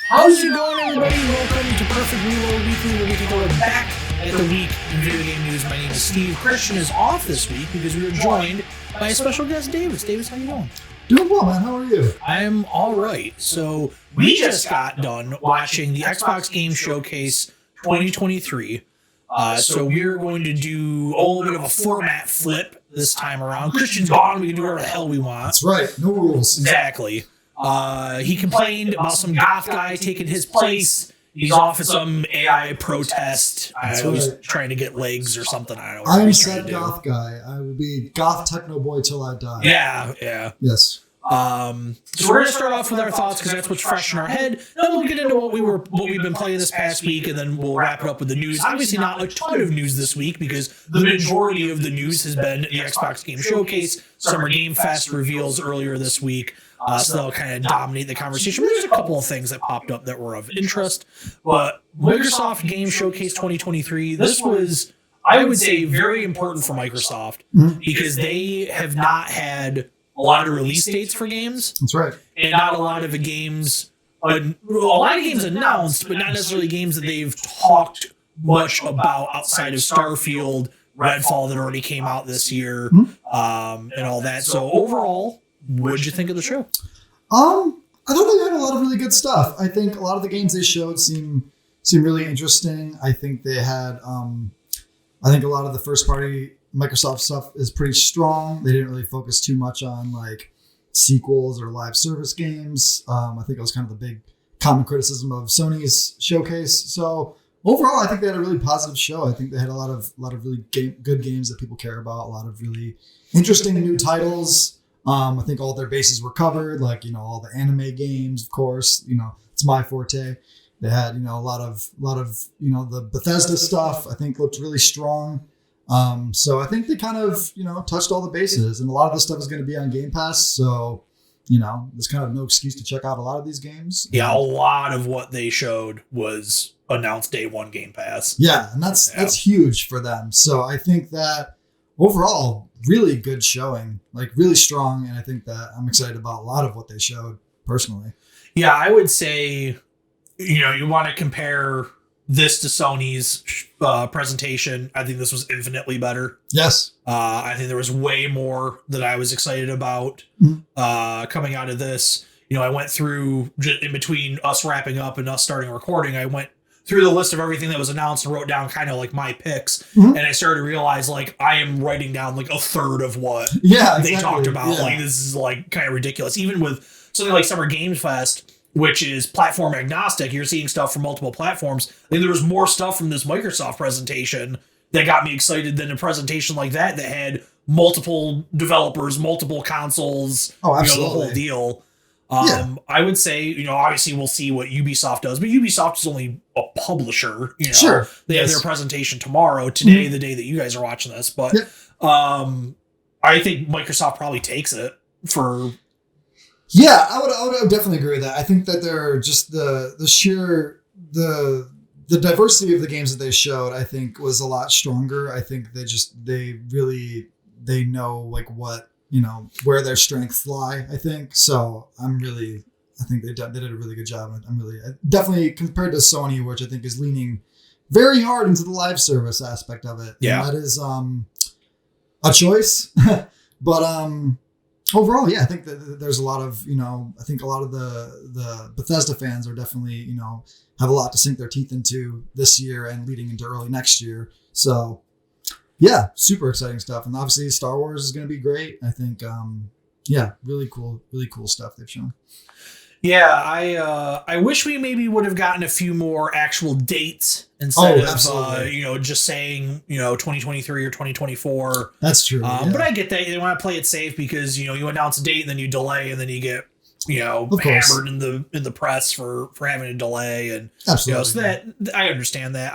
How's it going, everybody? Welcome to Perfect Reload Weekly, where we take a look back at the week in video game news. My name is Steve. Christian is off this week because we are joined by a special guest, Davis. Davis, how you doing? Doing well, man. How are you? I'm all right. So we just got done watching the Xbox Game Showcase 2023. So we're going to do a little bit of a format flip this time around. Christian's gone. We can do whatever the hell we want. That's right. No rules. Exactly. He complained about some goth guy taking his place. He's off at some AI protest. I was trying to get legs or something. I don't know. I am said goth guy. I will be goth techno boy till I die. Yeah. Yes. So we're gonna start off with our thoughts because that's what's fresh in our head. Then we'll get into what we've been playing this past week, and then we'll wrap it up with the news. Obviously, not a ton of news this week because the majority of the news has been the Xbox Game Showcase, Summer Game Fest reveals earlier this week. So that'll kind of dominate the conversation. There's a couple of things that popped up that were of interest, but Microsoft Game Showcase 2023. This was, I would say, very important for Microsoft because they have not had a lot of release dates for games. That's right. And not a lot of games, a lot of games announced, but not necessarily games that they've talked much about outside of Starfield, Redfall that already came out this year, and all that. So overall, what did you think of the show? I thought they had a lot of really good stuff. I think a lot of the games they showed seem really interesting. I think they had, I think a lot of the first party Microsoft stuff is pretty strong. They didn't really focus too much on like sequels or live service games. I think it was kind of the big common criticism of Sony's showcase. So overall, I think they had a really positive show. I think they had a lot of really good games that people care about. A lot of really interesting new titles. I think all their bases were covered, like, all the anime games, of course, it's my forte. They had, a lot of, the Bethesda stuff, I think looked really strong. So I think they kind of, touched all the bases, and a lot of this stuff is going to be on Game Pass. So, there's kind of no excuse to check out a lot of these games. Yeah. A lot of what they showed was announced day one Game Pass. Yeah. And that's huge for them. So I think that overall, really good showing, like really strong. And I think that I'm excited about a lot of what they showed personally. Yeah, I would say, you want to compare this to Sony's presentation. I think this was infinitely better. Yes. I think there was way more that I was excited about coming out of this. I went through, in between us wrapping up and us starting recording, I went through the list of everything that was announced and wrote down kind of like my picks. And I started to realize like I am writing down like a third of what they talked about. Yeah. Like this is like kind of ridiculous. Even with something like Summer Games Fest, which is platform agnostic, you're seeing stuff from multiple platforms. I think there was more stuff from this Microsoft presentation that got me excited than a presentation like that had multiple developers, multiple consoles, absolutely. The whole deal. I would say, obviously we'll see what Ubisoft does, but Ubisoft is only a publisher. Sure. They have their presentation tomorrow, today, the day that you guys are watching this. But I think Microsoft probably takes it for. Yeah, I would definitely agree with that. I think that they're just the sheer the diversity of the games that they showed, I think, was a lot stronger. I think they know like what. Where their strengths lie, I think. So I think they did a really good job. Definitely compared to Sony, which I think is leaning very hard into the live service aspect of it. Yeah. And that is a choice. But overall, yeah, I think that there's a lot of, I think a lot of the Bethesda fans are definitely, have a lot to sink their teeth into this year and leading into early next year. So yeah, super exciting stuff. And obviously Star Wars is going to be great. I think, really cool stuff they've shown. Yeah, I wish we maybe would have gotten a few more actual dates instead of, just saying, 2023 or 2024. That's true. But I get that. They want to play it safe because, you announce a date and then you delay and then you get, hammered in the press for having a delay. And, absolutely. So that I understand that.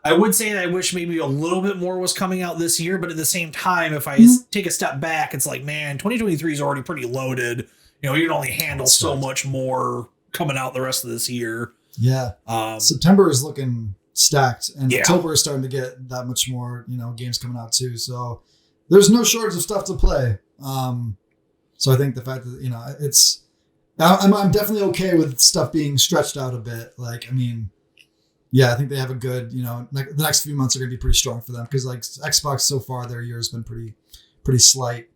I would say that I wish maybe a little bit more was coming out this year, but at the same time, if I take a step back, it's like, man, 2023 is already pretty loaded. You can only handle so much more coming out the rest of this year. Yeah. September is looking stacked, and October is starting to get that much more, games coming out too. So there's no shortage of stuff to play. So I think the fact that, I'm definitely okay with stuff being stretched out a bit. Like, I mean, yeah, I think they have a good, the next few months are going to be pretty strong for them because like Xbox so far, their year has been pretty slight.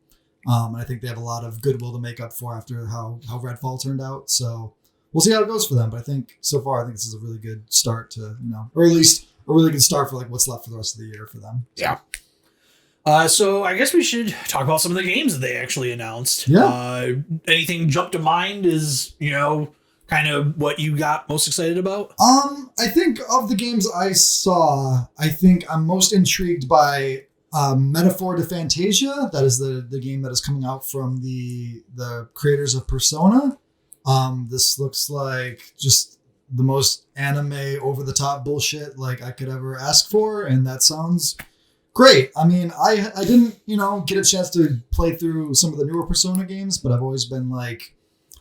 And I think they have a lot of goodwill to make up for after how Redfall turned out. So we'll see how it goes for them. But I think so far, I think this is a really good start to, or at least a really good start for like what's left for the rest of the year for them. Yeah. So I guess we should talk about some of the games that they actually announced. Yeah. Anything jump to mind is, kind of what you got most excited about? I think of the games I saw, I think I'm most intrigued by Metaphor to Fantasia. That is the game that is coming out from the creators of Persona. This looks like just the most anime over the top bullshit like I could ever ask for, and that sounds great. I mean, I didn't get a chance to play through some of the newer Persona games, but I've always been like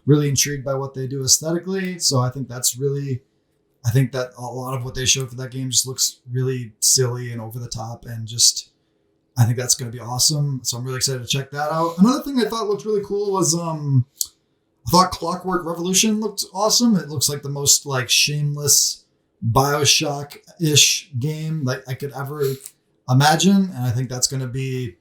really intrigued by what they do aesthetically. So I think that a lot of what they showed for that game just looks really silly and over the top, and just I think that's going to be awesome. So I'm really excited to check that out. Another thing I thought looked really cool was I thought Clockwork Revolution looked awesome. It looks like the most like shameless BioShock-ish game like I could ever imagine, and I think that's going to be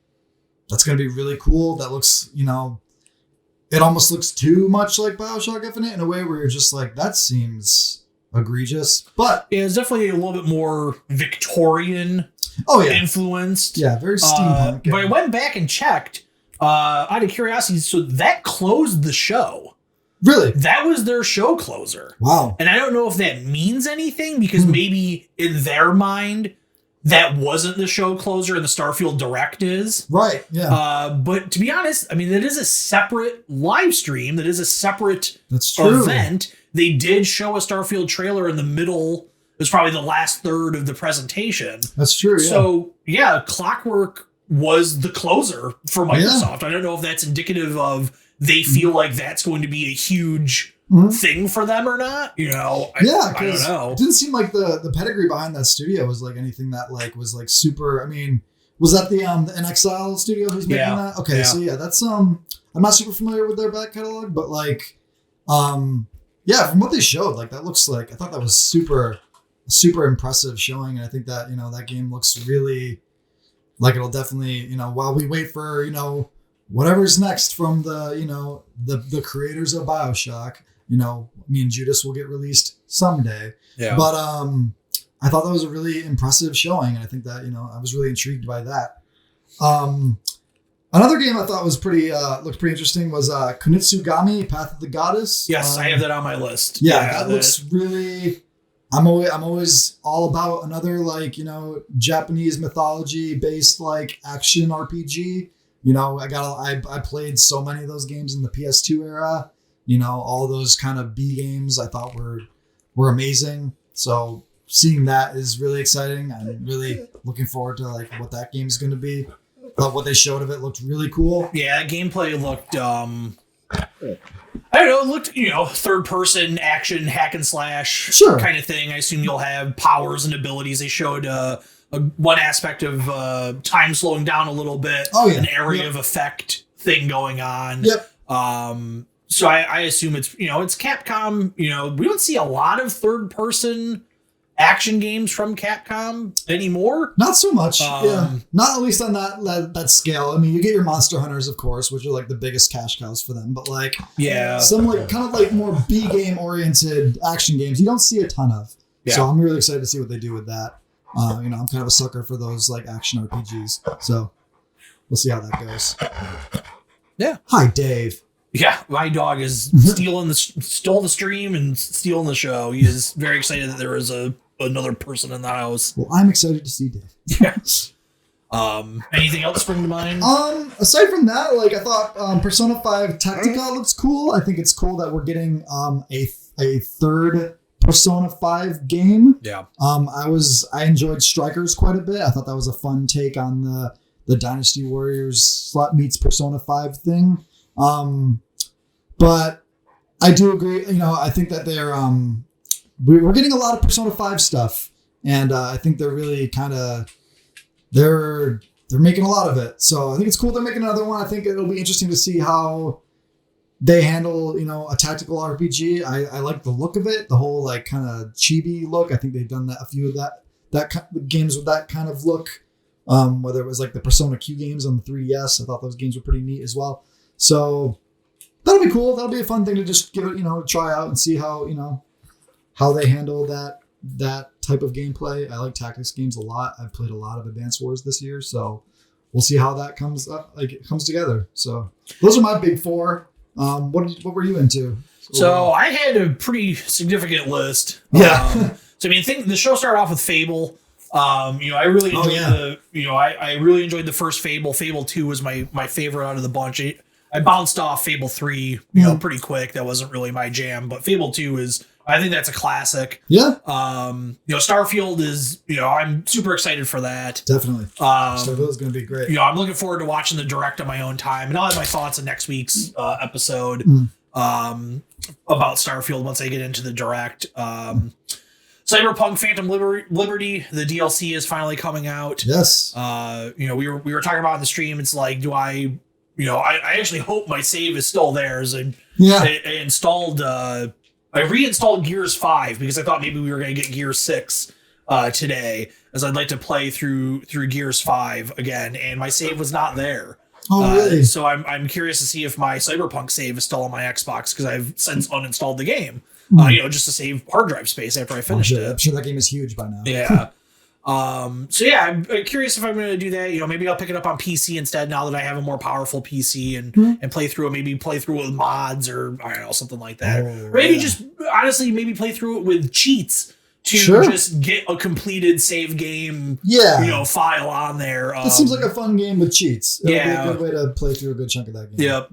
really cool. That looks, it almost looks too much like BioShock Infinite in a way where you're just like, that seems egregious. But yeah, it's definitely a little bit more Victorian influenced. Yeah, very steampunk. But I went back and checked out of curiosity, so that closed the show. Really? That was their show closer. Wow. And I don't know if that means anything, because maybe in their mind that wasn't the show closer and the Starfield Direct is. Right, yeah. But to be honest, I mean, that is a separate live stream. That is a separate event. They did show a Starfield trailer in the middle. It was probably the last third of the presentation. That's true, yeah. So, yeah, Clockwork was the closer for Microsoft. I don't know if that's indicative of they feel like that's going to be a huge thing for them or not. I don't know. It didn't seem like the pedigree behind that studio was like anything that like was like super. I mean, was that the NXile studio who's making that? Okay, yeah. So yeah, that's I'm not super familiar with their back catalog, but like yeah, from what they showed, like that looks like, I thought that was super impressive showing, and I think that that game looks really like it'll definitely while we wait for whatever's next from the the creators of BioShock. Me and Judas will get released someday. Yeah. But I thought that was a really impressive showing, and I think that I was really intrigued by that. Another game I thought was looked pretty interesting was Kunitsugami: Path of the Goddess. Yes, I have that on my list. Yeah, that looks really. I'm always all about another like Japanese mythology based like action RPG. I played so many of those games in the PS2 era. All those kind of B games I thought were amazing. So seeing that is really exciting. I'm really looking forward to like what that game is going to be. But what they showed of it looked really cool. Yeah, gameplay looked I don't know, it looked, third person action hack and slash kind of thing. I assume you'll have powers and abilities. They showed one aspect of time slowing down a little bit, an area of effect thing going on. Yep. So I assume it's, it's Capcom. We don't see a lot of third person action games from Capcom anymore. Not so much. Yeah. Not at least on that scale. I mean, you get your Monster Hunters, of course, which are like the biggest cash cows for them. But like, some like kind of like more B game oriented action games, you don't see a ton of. Yeah. So I'm really excited to see what they do with that. I'm kind of a sucker for those like action RPGs. So we'll see how that goes. Yeah. Hi, Dave. Yeah, my dog is stole the stream and stealing the show. He is very excited that there is another person in the house. Well, I'm excited to see Dave. Yeah. Anything else spring to mind? Aside from that, like I thought Persona 5 Tactica looks cool. I think it's cool that we're getting a third Persona 5 game. Yeah. I enjoyed Strikers quite a bit. I thought that was a fun take on the Dynasty Warriors meets Persona 5 thing. But I do agree, I think that we're getting a lot of Persona 5 stuff, and I think they're really they're making a lot of it. So I think it's cool they're making another one. I think it'll be interesting to see how they handle, a tactical RPG. I like the look of it, the whole like kind of chibi look. I think they've done a few of games with that kind of look. Whether it was like the Persona Q games on the 3DS, I thought those games were pretty neat as well. So that'll be cool. That'll be a fun thing to just give it, a try out and see how they handle that type of gameplay. I like tactics games a lot. I've played a lot of Advance Wars this year, so we'll see how that comes together. So those are my big four. What were you into? So I had a pretty significant list. Yeah. So I think the show started off with Fable. I really enjoyed I really enjoyed the first Fable. Fable 2 was my favorite out of the bunch. I bounced off Fable 3, pretty quick. That wasn't really my jam, but Fable 2 I think that's a classic. Yeah. Starfield is, I'm super excited for that. Definitely. Starfield is going to be great. I'm looking forward to watching the direct on my own time, and I'll have my thoughts in next week's episode about Starfield once I get into the direct. Cyberpunk Phantom Liberty, the DLC is finally coming out. Yes. We were talking about in the stream. It's like, do I actually hope my save is still there. I reinstalled Gears 5 because I thought maybe we were going to get Gears 6 today, as I'd like to play through Gears 5 again, and my save was not there. Oh, really? So I'm curious to see if my Cyberpunk save is still on my Xbox, because I've since uninstalled the game. Just to save hard drive space after I finished it. I'm sure that game is huge by now. Yeah. I'm curious if I'm going to do that. Maybe I'll pick it up on PC instead, now that I have a more powerful PC, and play through it. Maybe play through it with mods, or I don't know, something like that. Or maybe just honestly, maybe play through it with cheats to just get a completed save game. File on there. It seems like a fun game with cheats. It'll be a good way to play through a good chunk of that game. Yep.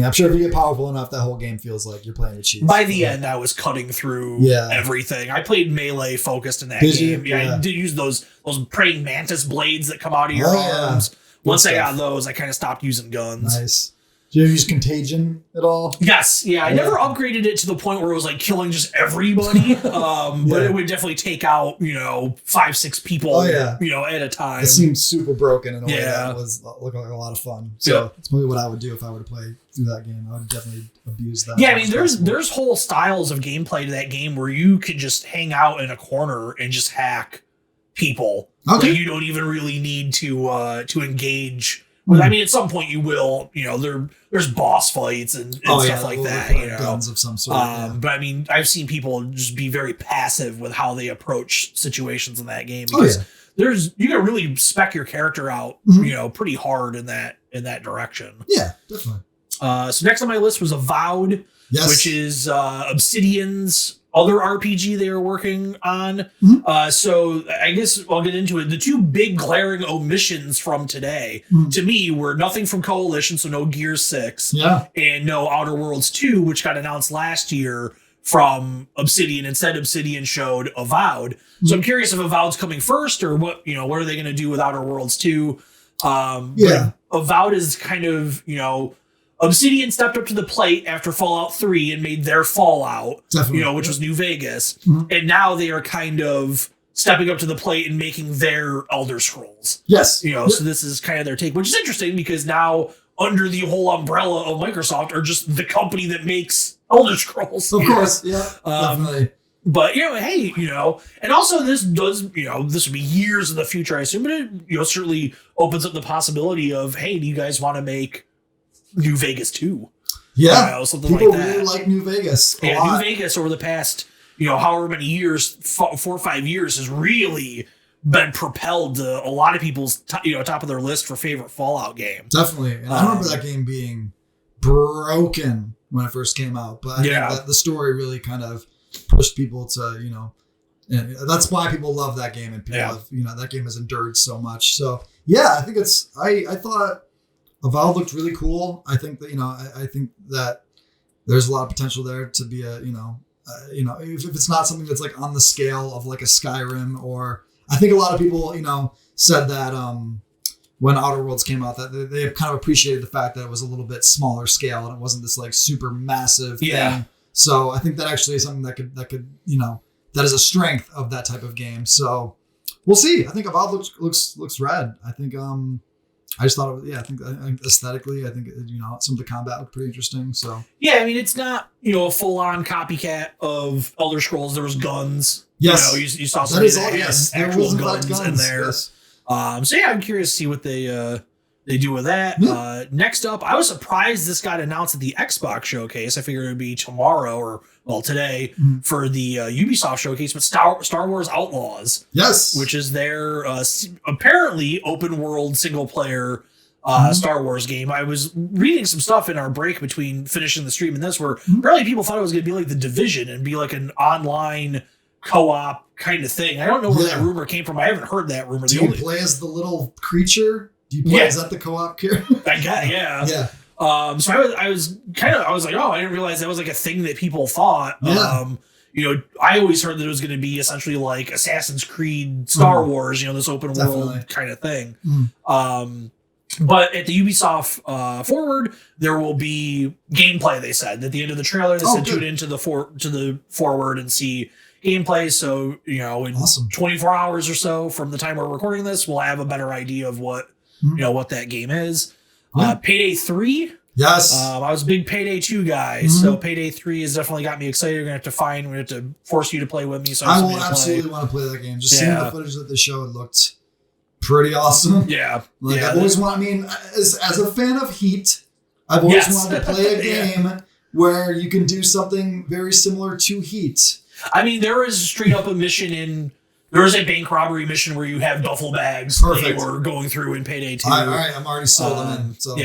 I'm sure if you get powerful enough, that whole game feels like you're playing with cheats. By the end, I was cutting through everything. I played melee focused in that game. I did use those praying mantis blades that come out of your arms. Once I got those, I kind of stopped using guns. Nice. Do you use Contagion at all? Yes. Yeah. I never upgraded it to the point where it was like killing just everybody. But it would definitely take out, 5-6 people, at a time. It seemed super broken in a way that was looking like a lot of fun. So it's probably what I would do if I were to play through that game. I would definitely abuse that. Yeah. There's whole styles of gameplay to that game where you could just hang out in a corner and just hack people. Okay. You don't even really need to engage. But at some point you will, there's boss fights and stuff like that, guns of some sort. But I've seen people just be very passive with how they approach situations in that game, because you can really spec your character out, pretty hard in that direction. Yeah, definitely. So next on my list was Avowed, which is Obsidian's other RPG they are working on. So I guess I'll get into it. The two big glaring omissions from today to me were nothing from Coalition, so no Gears 6, and no Outer Worlds 2, which got announced last year from Obsidian. Instead, Obsidian showed Avowed. So I'm curious if Avowed's coming first, or what are they going to do with Outer Worlds 2? But Avowed is kind of, Obsidian stepped up to the plate after Fallout 3 and made their Fallout, which was New Vegas. And now they are kind of stepping up to the plate and making their Elder Scrolls. Yes. So this is kind of their take, which is interesting, because now under the whole umbrella of Microsoft are just the company that makes Elder Scrolls. Of course. Yeah. Definitely. But, hey, and also this does, this would be years in the future, I assume, but it, certainly opens up the possibility of, hey, do you guys want to make New Vegas 2? Yeah, something people like that. Really like New Vegas. New Vegas over the past, however many years, 4 or 5 years, has really been propelled to a lot of people's top of their list for favorite Fallout game. Definitely, and I remember that game being broken when it first came out, but I think that the story really kind of pushed people to, that's why people love that game, and people have, that game has endured so much. So I think I thought Avowed looked really cool. I think that, I think that there's a lot of potential there to be a, if it's not something that's like on the scale of like a Skyrim, or I think a lot of people, said that when Outer Worlds came out, that they kind of appreciated the fact that it was a little bit smaller scale and it wasn't this like super massive thing. So I think that actually is something that could, that is a strength of that type of game. So we'll see. I think Avowed looks rad. I think, I just thought it was, I think aesthetically, I think, some of the combat looked pretty interesting. So yeah, I mean, it's not, a full on copycat of Elder Scrolls. There was guns. Yes. You saw somebody that had actual guns in there. Yes. So yeah, I'm curious to see what they do with that. Yeah. Next up, I was surprised this got announced at the Xbox showcase. I figured it would be tomorrow or today for the Ubisoft showcase, but Star Wars Outlaws. Yes. Which is their apparently open world single player Star Wars game. I was reading some stuff in our break between finishing the stream and this where apparently people thought it was going to be like The Division and be like an online co-op kind of thing. I don't know where that rumor came from. I haven't heard that rumor. Do you play as the little creature? Do you play? Is that the co-op character? I guess, yeah. Yeah. So I was like, oh, I didn't realize that was like a thing that people thought. Yeah. I always heard that it was going to be essentially like Assassin's Creed, Star Wars, this open world kind of thing. But at the Ubisoft forward, there will be gameplay. They said at the end of the trailer, they said tune into the forward and see gameplay. So in 24 hours or so from the time we're recording this, we'll have a better idea of what what that game is. Payday 3. Yes. I was a big Payday 2 guy, so Payday 3 has definitely got me excited. We're going to have to force you to play with me. So I will absolutely want to play that game. Just seeing the footage that they showed looked pretty awesome. Yeah. I've always wanted, as a fan of Heat, I've always wanted to play a game where you can do something very similar to Heat. I mean, there is straight up a mission there is a bank robbery mission where you have duffel bags that you were going through in Payday 2. All right, I'm already sold on it. So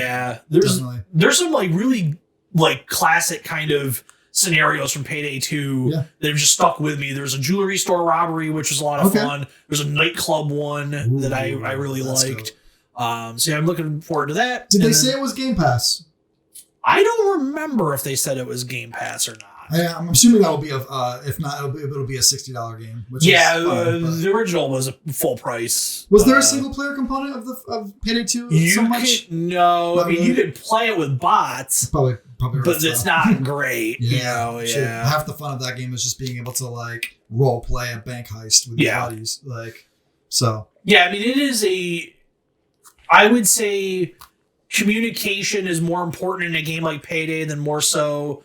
there's some like really like classic kind of scenarios from Payday 2 that have just stuck with me. There's a jewelry store robbery, which was a lot of fun. There's a nightclub one that I really liked. So I'm looking forward to that. Did they say it was Game Pass? I don't remember if they said it was Game Pass or not. I'm assuming that will be if not, it'll be a $60 game. Which is the original was a full price. Was there a single player component of Payday 2? No, I mean you could play it with bots, probably, but it's not great. Half the fun of that game is just being able to like role play a bank heist with your buddies, Yeah, I mean it is I would say communication is more important in a game like Payday than more so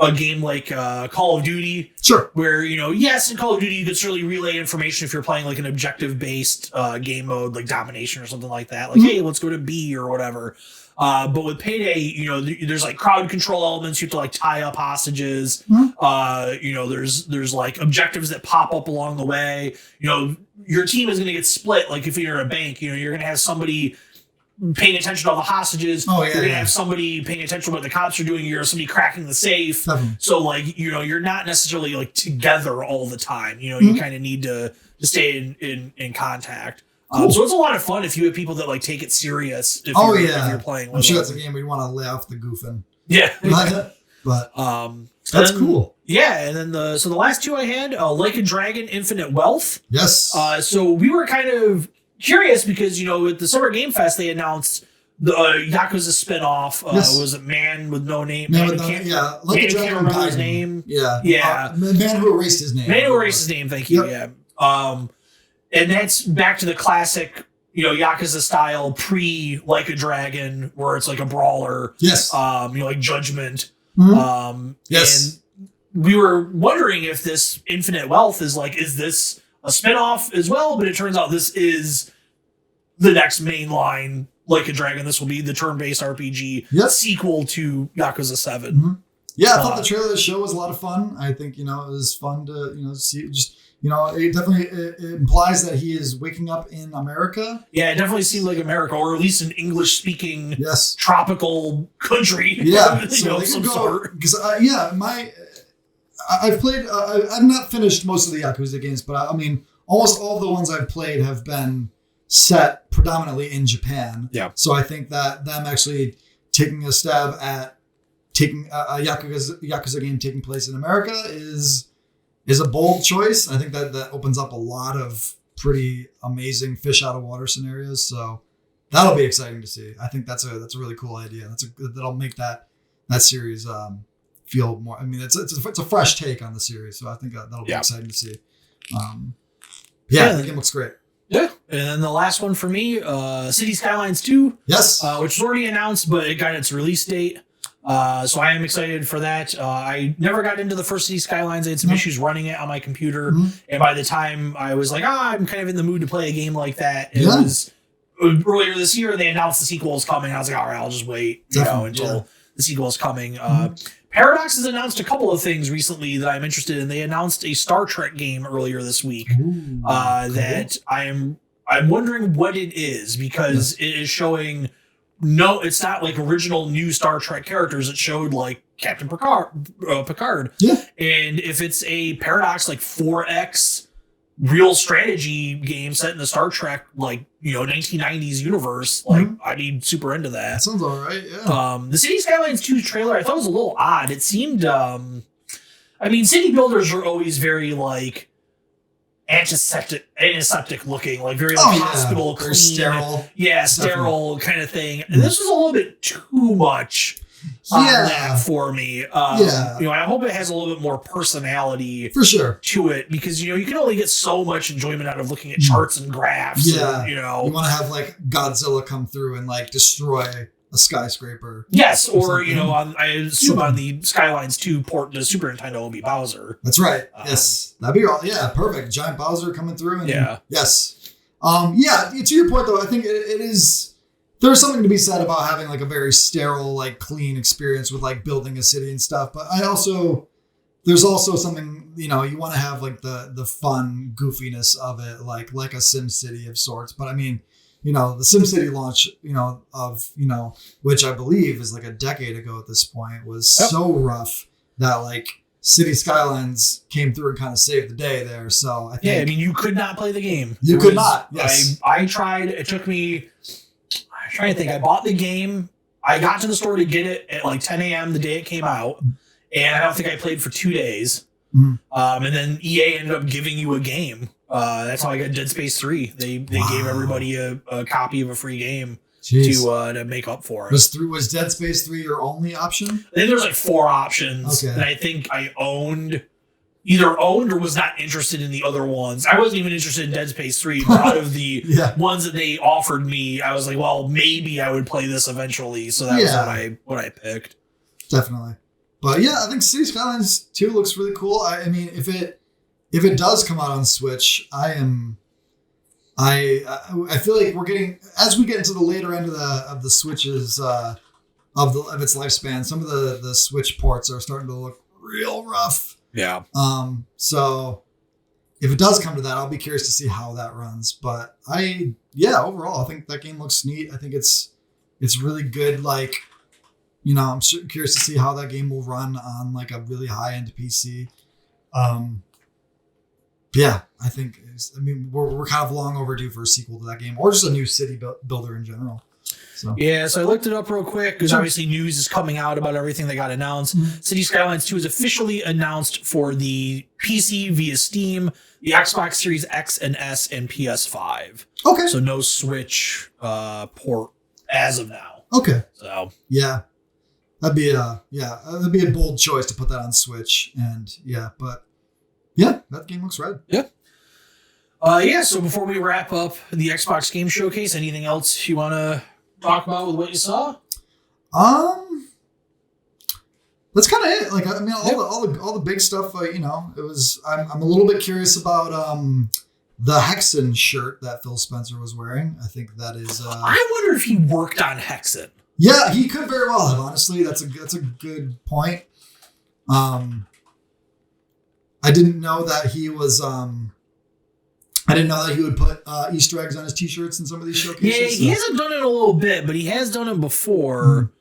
a game like Call of Duty. Sure. Where, yes, in Call of Duty, you could certainly relay information if you're playing like an objective-based game mode like Domination or something like that. Like, hey, let's go to B or whatever. But with Payday, there's like crowd control elements. You have to like tie up hostages. There's like objectives that pop up along the way. Your team is going to get split. Like if you're a bank, you're going to have somebody paying attention to all the hostages. You're going to have somebody paying attention to what the cops are doing. You're somebody cracking the safe. So like, you're not necessarily like together all the time. You kind of need to stay in contact. So it's a lot of fun if you have people that like take it serious. If you're playing with I'm sure that's a game where you want to lay off the goofing. Yeah. But that's cool. Yeah. And then the last two I had, Like a Dragon, Infinite Wealth. Yes. So we were kind of curious because, at the Summer Game Fest, they announced the Yakuza spinoff. Was it Man with No Name? Man Like a Dragon can't remember his name. Yeah. Man Who Erased His Name. Man Who Erased His Name, thank you. Yep. Yeah. And that's back to the classic, Yakuza style Like a Dragon, where it's like a brawler. Yes. Like Judgment. Yes. And we were wondering if this Infinite Wealth is this a spinoff as well? But it turns out this is the next mainline Like a Dragon. This will be the turn-based RPG sequel to Yakuza 7. Yeah, I thought the trailer of the show was a lot of fun. I think, it was fun to, see just. It definitely it implies that he is waking up in America. Yeah, it definitely seemed like America, or at least an English-speaking tropical country. Yeah, so some sort. Because I've played. I've not finished most of the Yakuza games, but I mean, almost all of the ones I've played have been set predominantly in Japan. Yeah. So I think that them actually taking a stab at taking a Yakuza game taking place in America is a bold choice. I think that opens up a lot of pretty amazing fish out of water scenarios. So that'll be exciting to see. I think that's a really cool idea. That'll make that series feel more. I mean, it's a fresh take on the series. So I think that'll be exciting to see. The game looks great. Yeah, And then the last one for me, City Skylines 2. Yes. Which was already announced, but it got its release date. So I am excited for that. I never got into the first City Skylines. I had some issues running it on my computer. And by the time I was like, I'm kind of in the mood to play a game like that, it was earlier this year. They announced the sequel is coming. I was like, all right, I'll just wait until the sequel is coming. Paradox has announced a couple of things recently that I'm interested in. They announced a Star Trek game earlier this week that I'm wondering what it is, because it is showing. No, it's not like original new Star Trek characters. It showed like Captain Picard. Yeah. And if it's a Paradox like 4X real strategy game set in the Star Trek 1990s universe, I'd be super into that. That sounds all right. Yeah. The City Skylines 2 trailer I thought was a little odd. It seemed city builders are always very antiseptic looking, very hospital clean, very sterile. Yeah, sterile kind of thing. And this was a little bit too much on that for me. I hope it has a little bit more personality for sure to it, because you can only get so much enjoyment out of looking at charts and graphs. Yeah, and, you want to have Godzilla come through and destroy a skyscraper. Yes, or I assume on the Skylines 2 port to Super Nintendo will be Bowser. That's right. Yes, that'd be perfect. Giant Bowser coming through. And, yes. To your point though, I think it is. There's something to be said about having a very sterile, clean experience with building a city and stuff. But there's also something you want to have the fun goofiness of it, like a Sim City of sorts. But I mean. The SimCity launch, which I believe is a decade ago at this point, was so rough that City Skylines came through and kind of saved the day there. So I think you could not play the game. You could not. Yes, I tried. It took me. I'm trying to think. I bought the game. I got to the store to get it at 10 a.m. the day it came out, and I don't think I played for 2 days. And then EA ended up giving you a game. That's how I got Dead Space 3. They gave everybody a copy of a free game to make up for it. Was Dead Space 3 your only option? I think there's 4 options. Okay. And I think I either owned or was not interested in the other ones. I wasn't even interested in Dead Space 3, but out of the ones that they offered me, I was like, well, maybe I would play this eventually. So that was what I picked. Definitely. But I think City Skylines 2 looks really cool. I mean, if it does come out on Switch, I feel like we're getting, as we get into the later end of the Switch's of its lifespan, some of the Switch ports are starting to look real rough. Yeah. So if it does come to that, I'll be curious to see how that runs. But overall, I think that game looks neat. I think it's really good. I'm curious to see how that game will run on a really high end PC. I think. We're kind of long overdue for a sequel to that game, or just a new city builder in general. So I looked it up real quick because obviously news is coming out about everything that got announced. City Skylines 2 is officially announced for the PC via Steam, the Xbox Series X and S, and PS5. Okay. So no Switch port as of now. Okay. So that'd be a bold choice to put that on Switch, and that game looks rad. Yeah. So before we wrap up the Xbox Game Showcase, anything else you want to talk about with what you saw? That's kind of it. All the big stuff. It was. I'm a little bit curious about the Hexen shirt that Phil Spencer was wearing. I think that is. I wonder if he worked on Hexen. Yeah, he could very well have. Honestly, that's a good point. I didn't know that he was. I didn't know that he would put Easter eggs on his T-shirts in some of these showcases. Yeah, he hasn't done it a little bit, but he has done it before.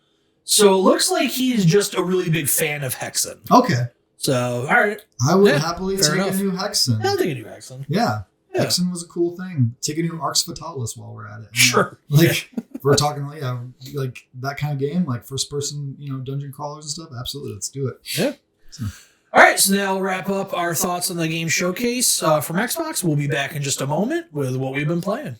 So it looks like he's just a really big fan of Hexen. Okay. So, all right. I would happily take a new Hexen. I'll take a new Hexen. Yeah. Hexen was a cool thing. Take a new Arx Fatalis while we're at it. Sure. If we're talking that kind of game, first person, dungeon crawlers and stuff. Absolutely. Let's do it. Yeah. So. All right, so now we'll wrap up our thoughts on the game showcase from Xbox. We'll be back in just a moment with what we've been playing.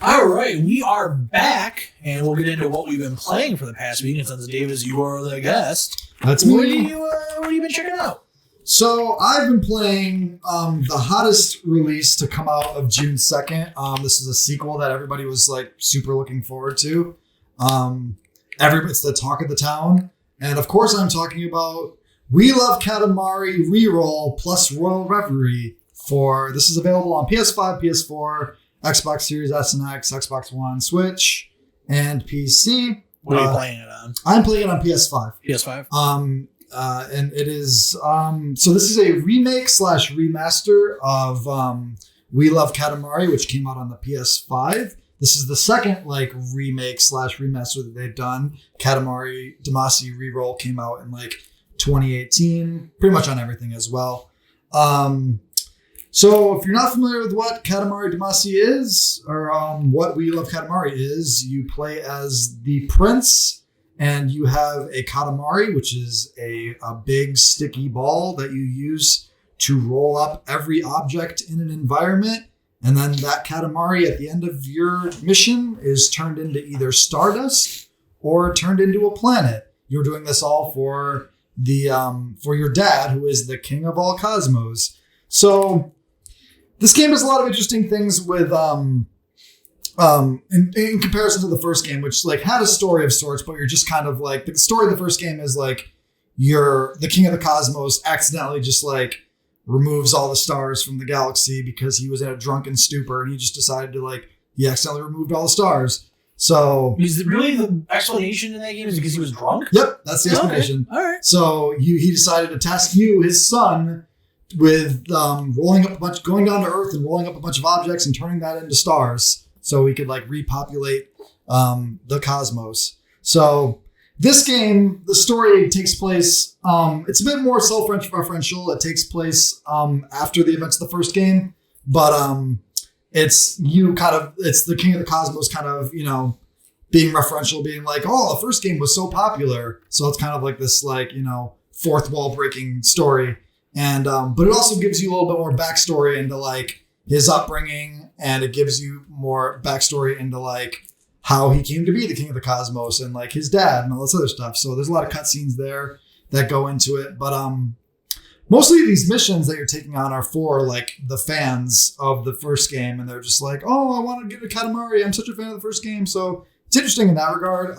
All right, we are back, and we'll get into what we've been playing for the past week. And since Davis, you are the guest, that's me. What have you been checking out? So I've been playing the hottest release to come out of June 2nd. This is a sequel that everybody was like super looking forward to. It's the talk of the town. And of course I'm talking about We Love Katamari Reroll plus Royal Reverie. This is available on PS5, PS4, Xbox Series S and X, Xbox One, Switch, and PC. What are you playing it on? I'm playing it on PS5. PS5? And it is so this is a remake / remaster of We Love Katamari, which came out on the PS5. This is the second like remake / remaster that they've done. Katamari Damacy Reroll came out in like 2018, pretty much on everything as well. So if you're not familiar with what Katamari Damacy is, or what We Love Katamari is, you play as the prince, and you have a Katamari, which is a big sticky ball that you use to roll up every object in an environment. And then that Katamari at the end of your mission is turned into either stardust or turned into a planet. You're doing this all for your dad, who is the king of all cosmos. So this game has a lot of interesting things with in comparison to the first game, which like had a story of sorts, but you're just kind of like, the story of the first game is like you're the king of the cosmos accidentally just like removes all the stars from the galaxy because he was in a drunken stupor and he just decided to like, he accidentally removed all the stars. So is it really the explanation in that game is because he was drunk? Yep, that's the explanation. Okay. All right. So he decided to task you, his son, with going down to Earth and rolling up a bunch of objects and turning that into stars, so we could like repopulate the cosmos. So this game, the story takes place. It's a bit more self-referential. It takes place after the events of the first game, but it's the king of the cosmos kind of being referential, being like, oh, the first game was so popular, so it's kind of like this like fourth wall breaking story. And but it also gives you a little bit more backstory into like his upbringing, and it gives you more backstory into like how he came to be the king of the cosmos and like his dad and all this other stuff. So there's a lot of cutscenes there that go into it. But mostly these missions that you're taking on are for like the fans of the first game, and they're just like, oh, I want to get a Katamari. I'm such a fan of the first game. So it's interesting in that regard.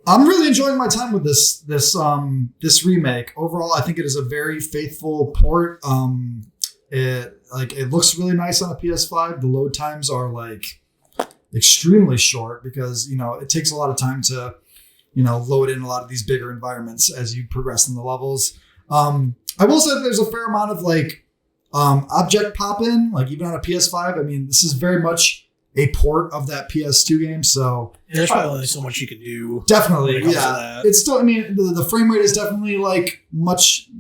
I'm really enjoying my time with this remake. Overall, I think it is a very faithful port. It looks really nice on a PS5. The load times are like extremely short because it takes a lot of time to load in a lot of these bigger environments as you progress in the levels. I will say that there's a fair amount of like object pop in, like even on a PS5. I mean, this is very much a port of that PS2 game, so there's probably only so much you can do. Definitely, yeah. It's still, I mean, the frame rate is definitely like much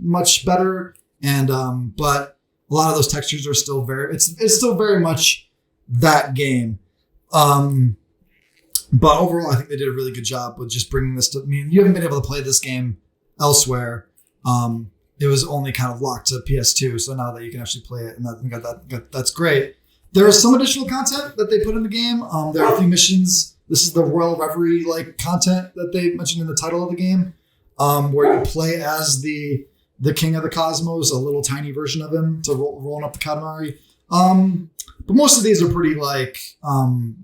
better, and but a lot of those textures are still it's still very much that game. But overall, I think they did a really good job with just bringing this to. I mean, you haven't been able to play this game elsewhere. It was only kind of locked to PS2, so now that you can actually play it, and I think that's great. There is some additional content that they put in the game. There are a few missions. This is the Royal Reverie like content that they mentioned in the title of the game, where you play as the king of the cosmos, a little tiny version of him to rolling up the Katamari. But most of these are pretty like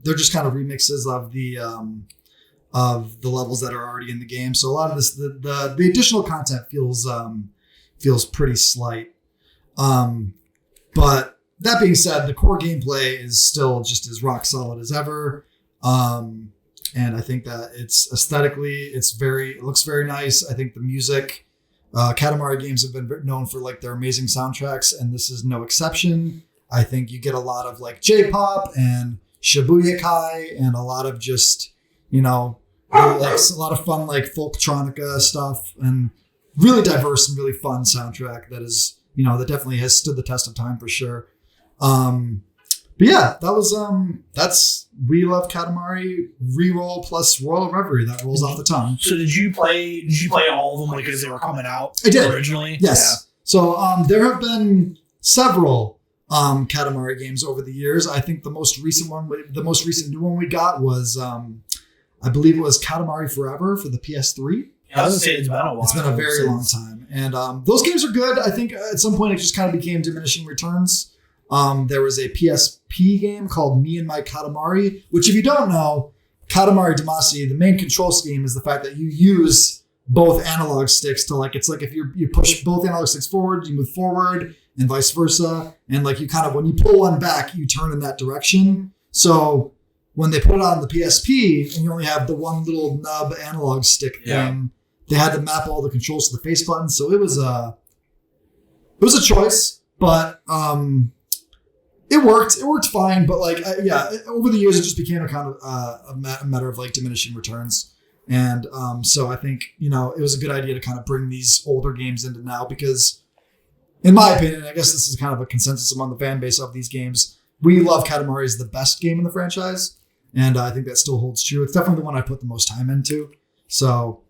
they're just kind of remixes of the levels that are already in the game. So a lot of this the additional content feels pretty slight. But that being said, the core gameplay is still just as rock solid as ever. And I think that it's aesthetically, it looks very nice. I think the music, Katamari games have been known for like their amazing soundtracks, and this is no exception. I think you get a lot of like J-pop and Shibuya Kai and a lot of just, like a lot of fun like folktronica stuff, and really diverse and really fun soundtrack that is, that definitely has stood the test of time for sure. But yeah, that was that's We Love Katamari Reroll plus Royal Reverie. That rolls off the tongue. So did you play all of them like as they were coming out originally? Yes. Yeah. So there have been several Katamari games over the years. I think the most recent new one we got was I believe it was Katamari Forever for the PS3. I was gonna say it's been a while. It's been a very long time. And those games are good. I think at some point it just kind of became diminishing returns. There was a PSP game called Me and My Katamari, which if you don't know, Katamari Damacy, the main control scheme is the fact that you use both analog sticks to like, it's like if you push both analog sticks forward, you move forward and vice versa. And like you kind of, when you pull one back, you turn in that direction. So when they put it on the PSP and you only have the one little nub analog stick thing, they had to map all the controls to the face button. So it was a choice, but it worked. It worked fine. But like, over the years, it just became a kind of a matter of like diminishing returns. And so I think, it was a good idea to kind of bring these older games into now because in my opinion, I guess this is kind of a consensus among the fan base of these games, we love Katamari as the best game in the franchise. And I think that still holds true. It's definitely the one I put the most time into. So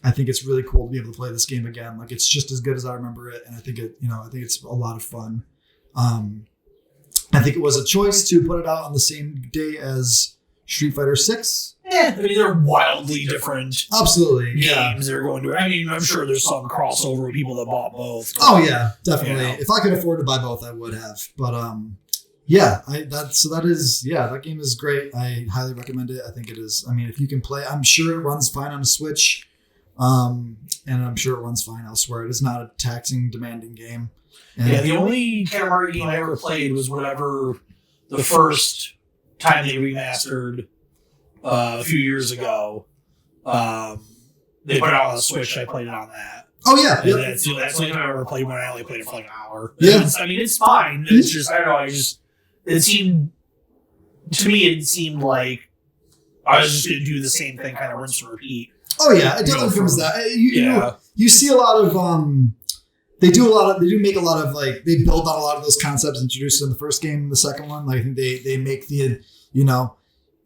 I think it's really cool to be able to play this game again. Like it's just as good as I remember it. And I think I think it's a lot of fun. I think it was a choice to put it out on the same day as Street Fighter 6. I mean, they're wildly different. Absolutely. Games that are going to. I mean, I'm sure there's some crossover with people that bought both. Oh yeah, definitely. If I could afford to buy both, I would have. But that game is great. I highly recommend it. I think it is. I mean, if you can play, I'm sure it runs fine on a Switch, and I'm sure it runs fine elsewhere. It is not a taxing, demanding game. And the only Katamari game I ever played was whatever the first time they remastered a few years ago. They put it out on the Switch. I played it on that. Oh yeah, that's the only time I ever played one. I only played it for like an hour. Yeah, it's fine. It's just I don't know. It seemed like I was just going to do the same thing, kind of rinse and repeat. Oh yeah, it definitely comes that. You see a lot of they do make a lot of like they build on a lot of those concepts introduced in the first game and the second one. Like I think they make the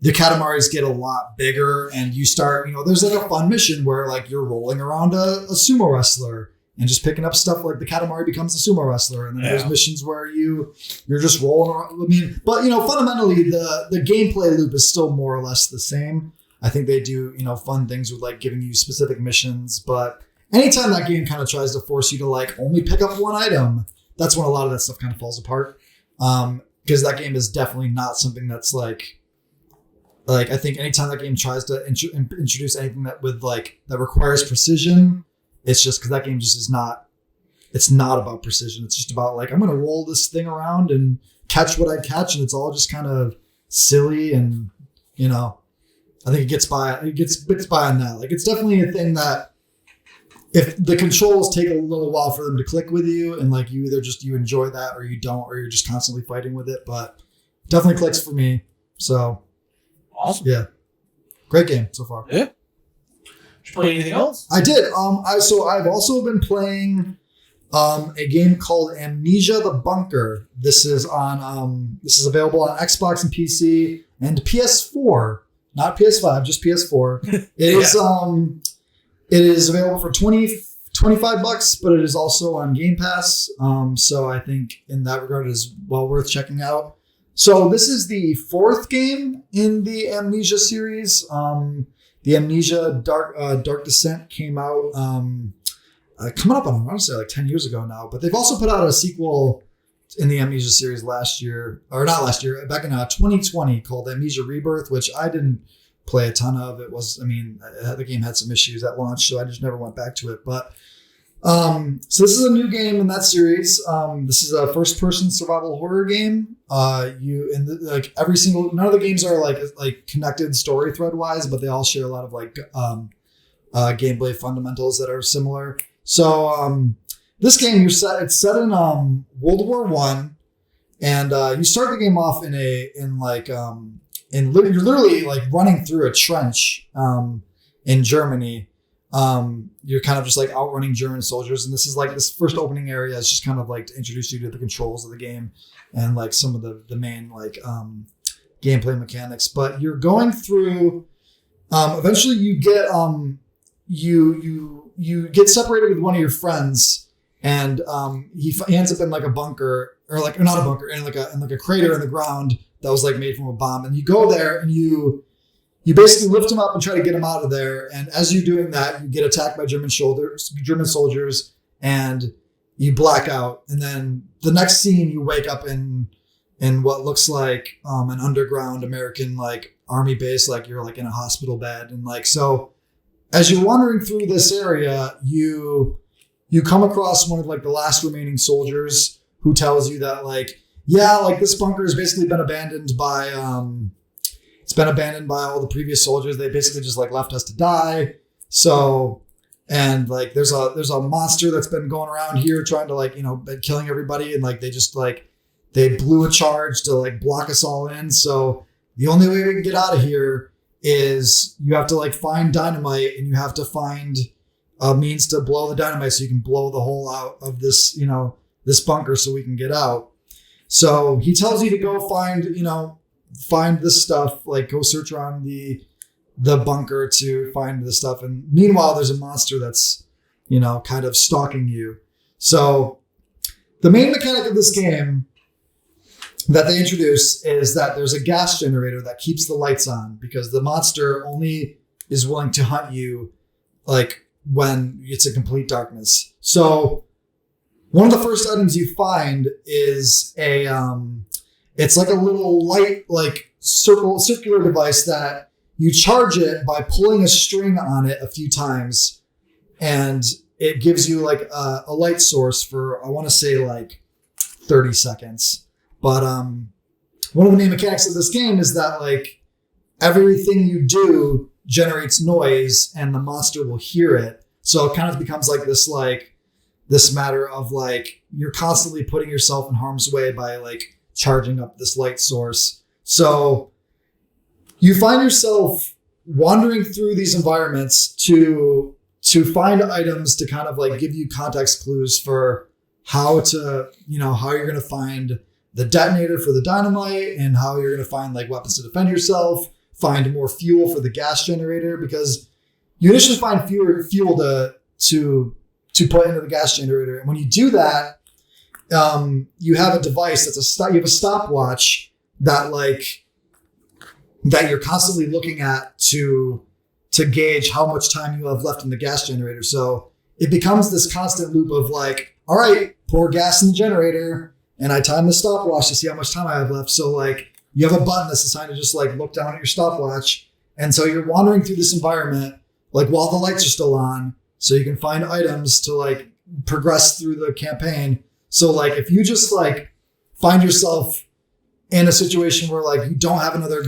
Katamaris get a lot bigger and you start, there's like a fun mission where like you're rolling around a sumo wrestler and just picking up stuff like the Katamari becomes a sumo wrestler. And then there's missions where you're just rolling around. I mean, but fundamentally the gameplay loop is still more or less the same. I think they do, fun things with like giving you specific missions, but anytime that game kind of tries to force you to like only pick up one item, that's when a lot of that stuff kind of falls apart. Because that game is definitely not something that's like I think anytime that game tries to introduce anything that requires precision, it's just because that game just is not. It's not about precision. It's just about like I'm going to roll this thing around and catch what I catch, and it's all just kind of silly and I think it gets by on that. Like it's definitely a thing that if the controls take a little while for them to click with you, and like you either just you enjoy that or you don't, or you're just constantly fighting with it, but definitely clicks for me. So. Awesome. Yeah. Great game so far. Yeah. Did you play anything else? I did. I've also been playing a game called Amnesia The Bunker. This is available on Xbox and PC and PS4. Not PS5, just PS4. It is available for $25, but it is also on Game Pass. So I think in that regard it is well worth checking out. So this is the fourth game in the Amnesia series. The Amnesia Dark Descent came out coming up on, I want to say like 10 years ago now, but they've also put out a sequel in the Amnesia series back in 2020 called Amnesia Rebirth, which I didn't play a ton of. The game had some issues at launch, so I just never went back to it. But so this is a new game in that series. This is a first-person survival horror game. None of the games are like connected story thread-wise, but they all share a lot of gameplay fundamentals that are similar. So this game it's set in World War I, and you start the game off you're literally like running through a trench in Germany. You're kind of just like outrunning German soldiers, and this is like this first opening area is just kind of like to introduce you to the controls of the game and like some of the main gameplay mechanics. But you're going through. Eventually, you get you get separated with one of your friends, and he ends up in like a bunker or not a bunker, in like a crater in the ground that was like made from a bomb. And you go there and you basically lift him up and try to get him out of there. And as you're doing that, you get attacked by German soldiers, and you black out. And then the next scene, you wake up in what looks like an underground American like army base, like you're like in a hospital bed. And like, so as you're wandering through this area, you come across one of like the last remaining soldiers who tells you that like, yeah, like this bunker has basically been abandoned by, it's been abandoned by all the previous soldiers. They basically just like left us to die. So, and like, there's a monster that's been going around here trying to like, been killing everybody. And like, they blew a charge to like block us all in. So the only way we can get out of here is you have to like find dynamite, and you have to find a means to blow the dynamite so you can blow the hole out of this, this bunker so we can get out. So he tells you to go find this stuff, like go search around the bunker to find this stuff. And meanwhile, there's a monster that's, kind of stalking you. So the main mechanic of this game that they introduce is that there's a gas generator that keeps the lights on, because the monster only is willing to hunt you like when it's a complete darkness. So one of the first items you find is it's like a little light, like circular device that you charge it by pulling a string on it a few times, and it gives you like a light source for, I want to say like 30 seconds. But one of the main mechanics of this game is that like everything you do generates noise, and the monster will hear it. So it kind of becomes like this matter of like you're constantly putting yourself in harm's way by like charging up this light source. So you find yourself wandering through these environments to find items to kind of like give you context clues for how to, how you're going to find the detonator for the dynamite, and how you're going to find like weapons to defend yourself, find more fuel for the gas generator, because you initially find fuel to put into the gas generator. And when you do that, you have a device you have a stopwatch that you're constantly looking at to gauge how much time you have left in the gas generator. So it becomes this constant loop of like, all right, pour gas in the generator, and I time the stopwatch to see how much time I have left. So like you have a button that's assigned to just like look down at your stopwatch. And so you're wandering through this environment like while the lights are still on, so you can find items to like progress through the campaign. So like if you just like find yourself in a situation where like you don't have another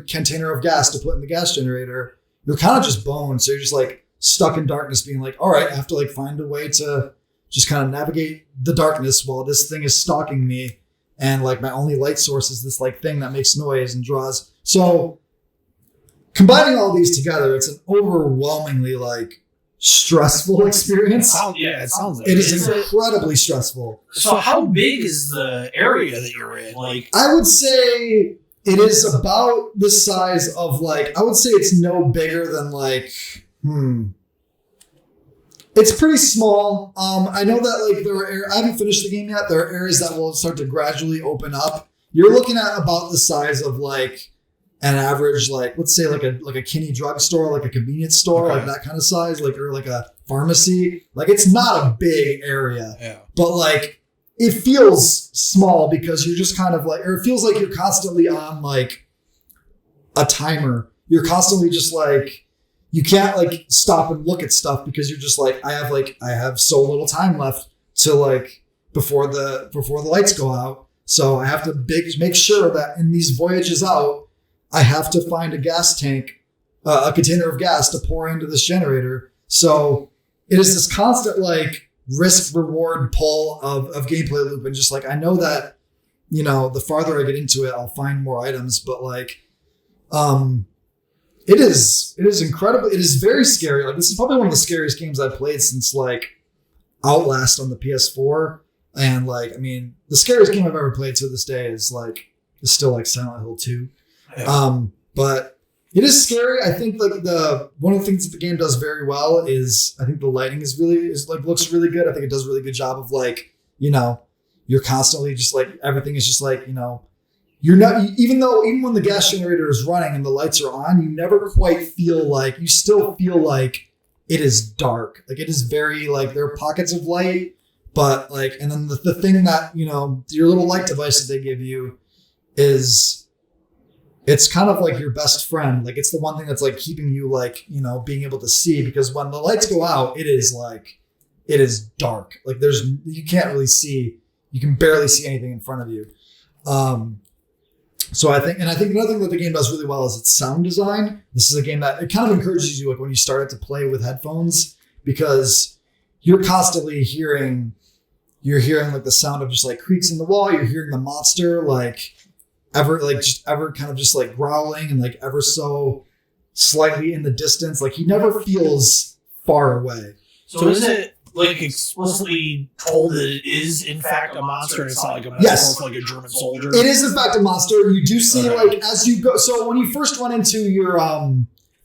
container of gas to put in the gas generator, you're kind of just boned. So you're just like stuck in darkness, being like, all right, I have to like find a way to just kind of navigate the darkness while this thing is stalking me. And like my only light source is this like thing that makes noise and draws. So combining all these together, it's an overwhelmingly like stressful experience. It sounds like it is incredibly stressful. So how big is the area that you're in? Like, I would say it is about the size of like, I would say it's no bigger than like, it's pretty small. I know that like I haven't finished the game yet. There are areas that will start to gradually open up. You're looking at about the size of like an average, like let's say like a Kinney drugstore, like a convenience store, like that kind of size, like or like a pharmacy. Like it's not a big area, but like it feels small because you're just kind of like, or it feels like you're constantly on like a timer. You're constantly just like, you can't like stop and look at stuff because you're just like, I have so little time left to like before the lights go out. So I have to make sure that in these voyages out, I have to find a gas tank, a container of gas to pour into this generator. So it is this constant like risk reward pull of gameplay loop. And just like, I know that, the farther I get into it, I'll find more items, but like, it is incredible. It is very scary. Like this is probably one of the scariest games I've played since like Outlast on the PS4. And like, I mean, the scariest game I've ever played to this day is still like Silent Hill 2. Yeah. But it is scary. I think like one of the things that the game does very well is I think the lighting looks really good. I think it does a really good job of like, you're constantly just like, everything is just like, you're not, even when the gas generator is running and the lights are on, you never quite feel like, you still feel like it is dark. Like it is very like, there are pockets of light, but like, and then the thing that, you know, your little light device that they give you is, it's kind of like your best friend. Like it's the one thing that's like keeping you like, you know, being able to see, because when the lights go out, it is dark. Like you can't really see, you can barely see anything in front of you. So I think another thing that the game does really well is its sound design. This is a game that it kind of encourages you, like when you start to play with headphones, because you're constantly hearing like the sound of just like creaks in the wall. You're hearing the monster like ever kind of just like growling and like ever so slightly in the distance. Like he never feels far away. So is it like explicitly told that it is in fact a monster and it's not like a yes. like a German soldier? It is in fact a monster. You do see like as you go. So when you first run into your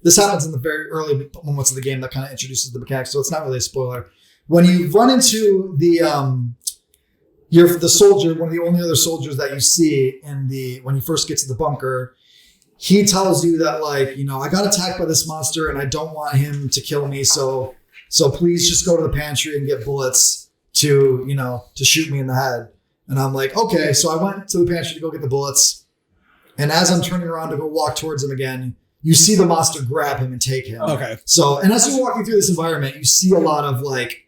this happens in the very early moments of the game that kind of introduces the mechanics. So it's not really a spoiler. When you run into the soldier, one of the only other soldiers that you see when you first get to the bunker, he tells you that like, you know, I got attacked by this monster and I don't want him to kill me. So please just go to the pantry and get bullets to shoot me in the head. And I'm like, okay. So I went to the pantry to go get the bullets. And as I'm turning around to go walk towards him again, you see the monster grab him and take him. Okay. So, and as you're walking through this environment, you see a lot of like,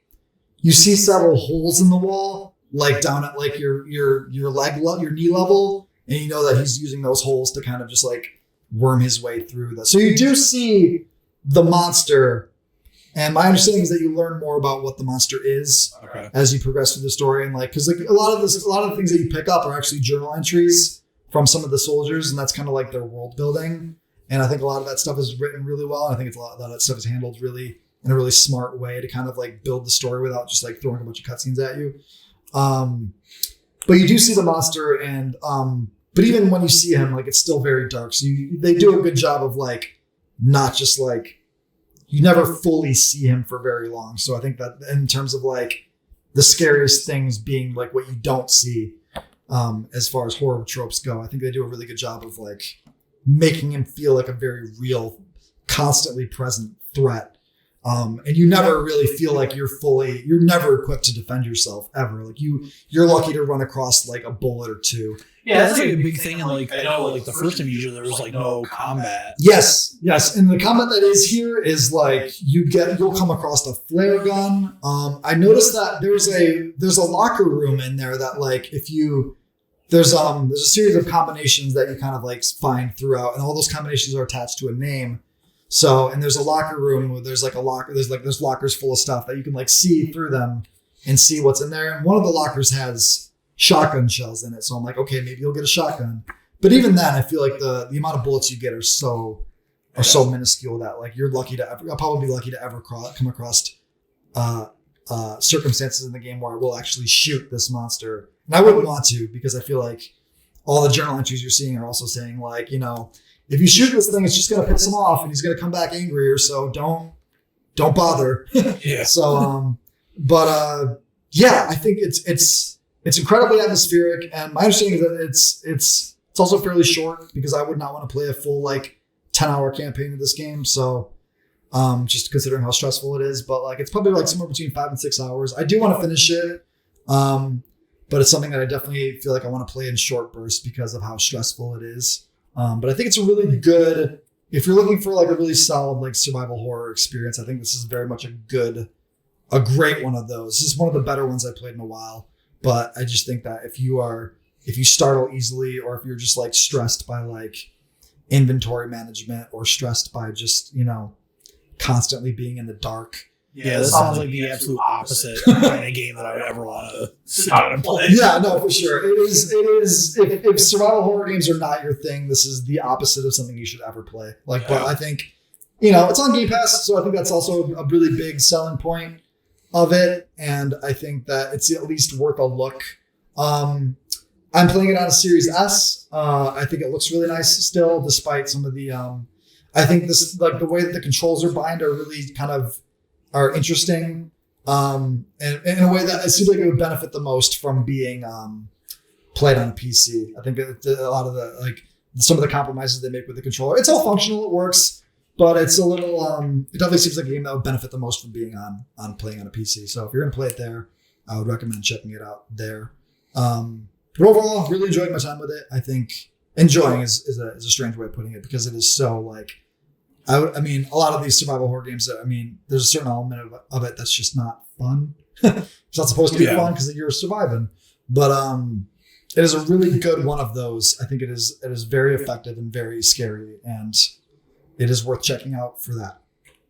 you see several holes in the wall, like down at like your knee level. And you know that he's using those holes to kind of just like worm his way through that. So you do see the monster. And my understanding is that you learn more about what the monster is as you progress through the story. And like, cause like a lot of the things that you pick up are actually journal entries from some of the soldiers. And that's kind of like their world building. And I think a lot of that stuff is written really well. And I think a lot of that stuff is handled really in a really smart way to kind of like build the story without just like throwing a bunch of cutscenes at you. But you do see the monster and, but even when you see him, like it's still very dark. So they do a good job of like, not just like, you never fully see him for very long. So I think that in terms of like the scariest things being like what you don't see, as far as horror tropes go, I think they do a really good job of like making him feel like a very real, constantly present threat. And you never really feel like you're never equipped to defend yourself ever. Like you're lucky to run across like a bullet or two. Yeah, that's like a big thing. And like, I know like the first Amnesia, there was like no combat. Yes. And the combat that is here is like, you'll come across a flare gun. I noticed that there's a locker room in there that like, there's a series of combinations that you kind of like find throughout, and all those combinations are attached to a name. So, and there's a locker room where there's lockers full of stuff that you can like see through them and see what's in there. And one of the lockers has shotgun shells in it. So I'm like, okay, maybe you'll get a shotgun. But even then, I feel like the amount of bullets you get are so minuscule that like I'll probably be lucky to ever come across circumstances in the game where I will actually shoot this monster. And I wouldn't want to, because I feel like all the journal entries you're seeing are also saying like, you know, if you shoot this thing, it's just going to piss him off and he's going to come back angrier. So don't bother. Yeah. So, yeah, I think it's incredibly atmospheric. And my understanding is that it's also fairly short, because I would not want to play a full like 10-hour campaign of this game. So, just considering how stressful it is, but like, it's probably like somewhere between 5 and 6 hours. I do want to finish it. But it's something that I definitely feel like I want to play in short bursts because of how stressful it is. But I think it's a really good, if you're looking for like a really solid like survival horror experience, I think this is very much a great one of those. This is one of the better ones I've played in a while. But I just think that if you startle easily, or if you're just like stressed by like inventory management, or stressed by just, you know, constantly being in the dark. Yeah, this sounds like the absolute opposite kind of game that I would ever want to sit down and play. Yeah, no, for sure. It is. If survival horror games are not your thing, this is the opposite of something you should ever play. Like, yeah. But I think, you know, it's on Game Pass, so I think that's also a really big selling point of it, and I think that it's at least worth a look. I'm playing it on a Series S. I think it looks really nice still, despite some of the. I think this, like the way that the controls are bind are really kind of are interesting, and in a way that it seems like it would benefit the most from being play it on a PC. I think a lot of some of the compromises they make with the controller, it's all functional, it works, but it's a little, it definitely seems like a game that would benefit the most from being on playing on a PC. So if you're going to play it there, I would recommend checking it out there. But overall, really enjoyed my time with it. I think enjoying is a strange way of putting it, because it is so like, a lot of these survival horror games there's a certain element of it that's just not fun. It's not supposed to be fun because you're surviving, but it is a really good one of those. I think it is very effective and very scary, and it is worth checking out for that.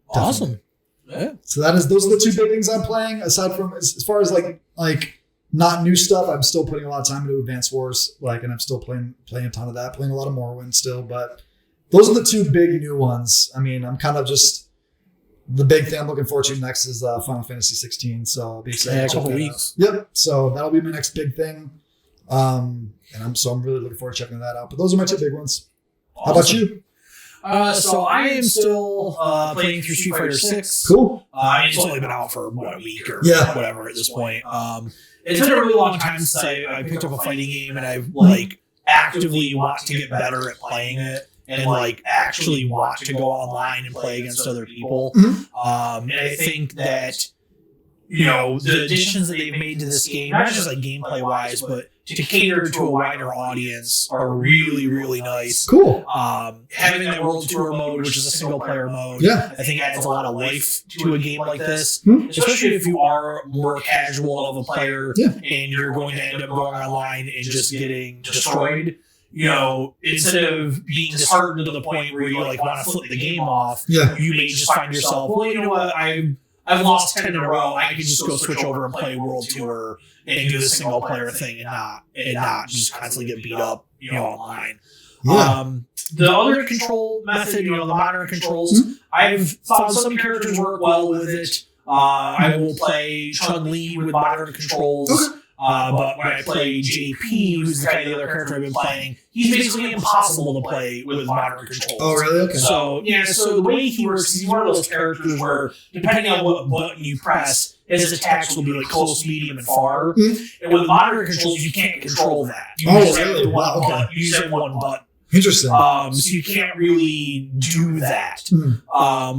Awesome. Yeah. So those are the two big things I'm playing. Aside from as far as like not new stuff, I'm still putting a lot of time into Advance Wars, and I'm still playing a ton of that, playing a lot of Morrowind still, but those are the two big new ones. I'm kind of just, the big thing I'm looking forward to next is Final Fantasy 16. So I'll be excited. A couple weeks. Yep. So that'll be my next big thing. And I'm really looking forward to checking that out. But those are my two big ones. Awesome. How about you? So I am still playing through Street Fighter 6. Cool. It's only been out for a week or whatever at this point. It's been a really long time since I picked up a fighting game, and I've actively want to get better at playing it, and actually want to go online and play against other people. And I think that the additions that they've made to this game, not just gameplay wise, but to cater to a wider audience, are really, really nice. Cool. Having that World Tour mode, which is a single player mode, I think adds a lot of life to a game like this, especially if you are more casual of a player and you're going to end up going online and just getting destroyed. Instead of being disheartened to the point where you want to flip the game off, you may just find yourself, well, you know what, I've lost 10 in a row. I can just go switch over and play World Tour and do the single player thing and not just constantly get beat up, online. The other control method, the modern controls, I've found some characters work well with it. I will play Chun-Li with modern controls. But when I play JP, who's the other character I've been playing, he's basically impossible to play with modern controls. Oh, really? Okay. So the way he works is he's one of those characters where, depending on what button you press, his attacks will be close, medium, and far. And with modern controls, you can't control that. You just have one button. Interesting. So you can't really do that.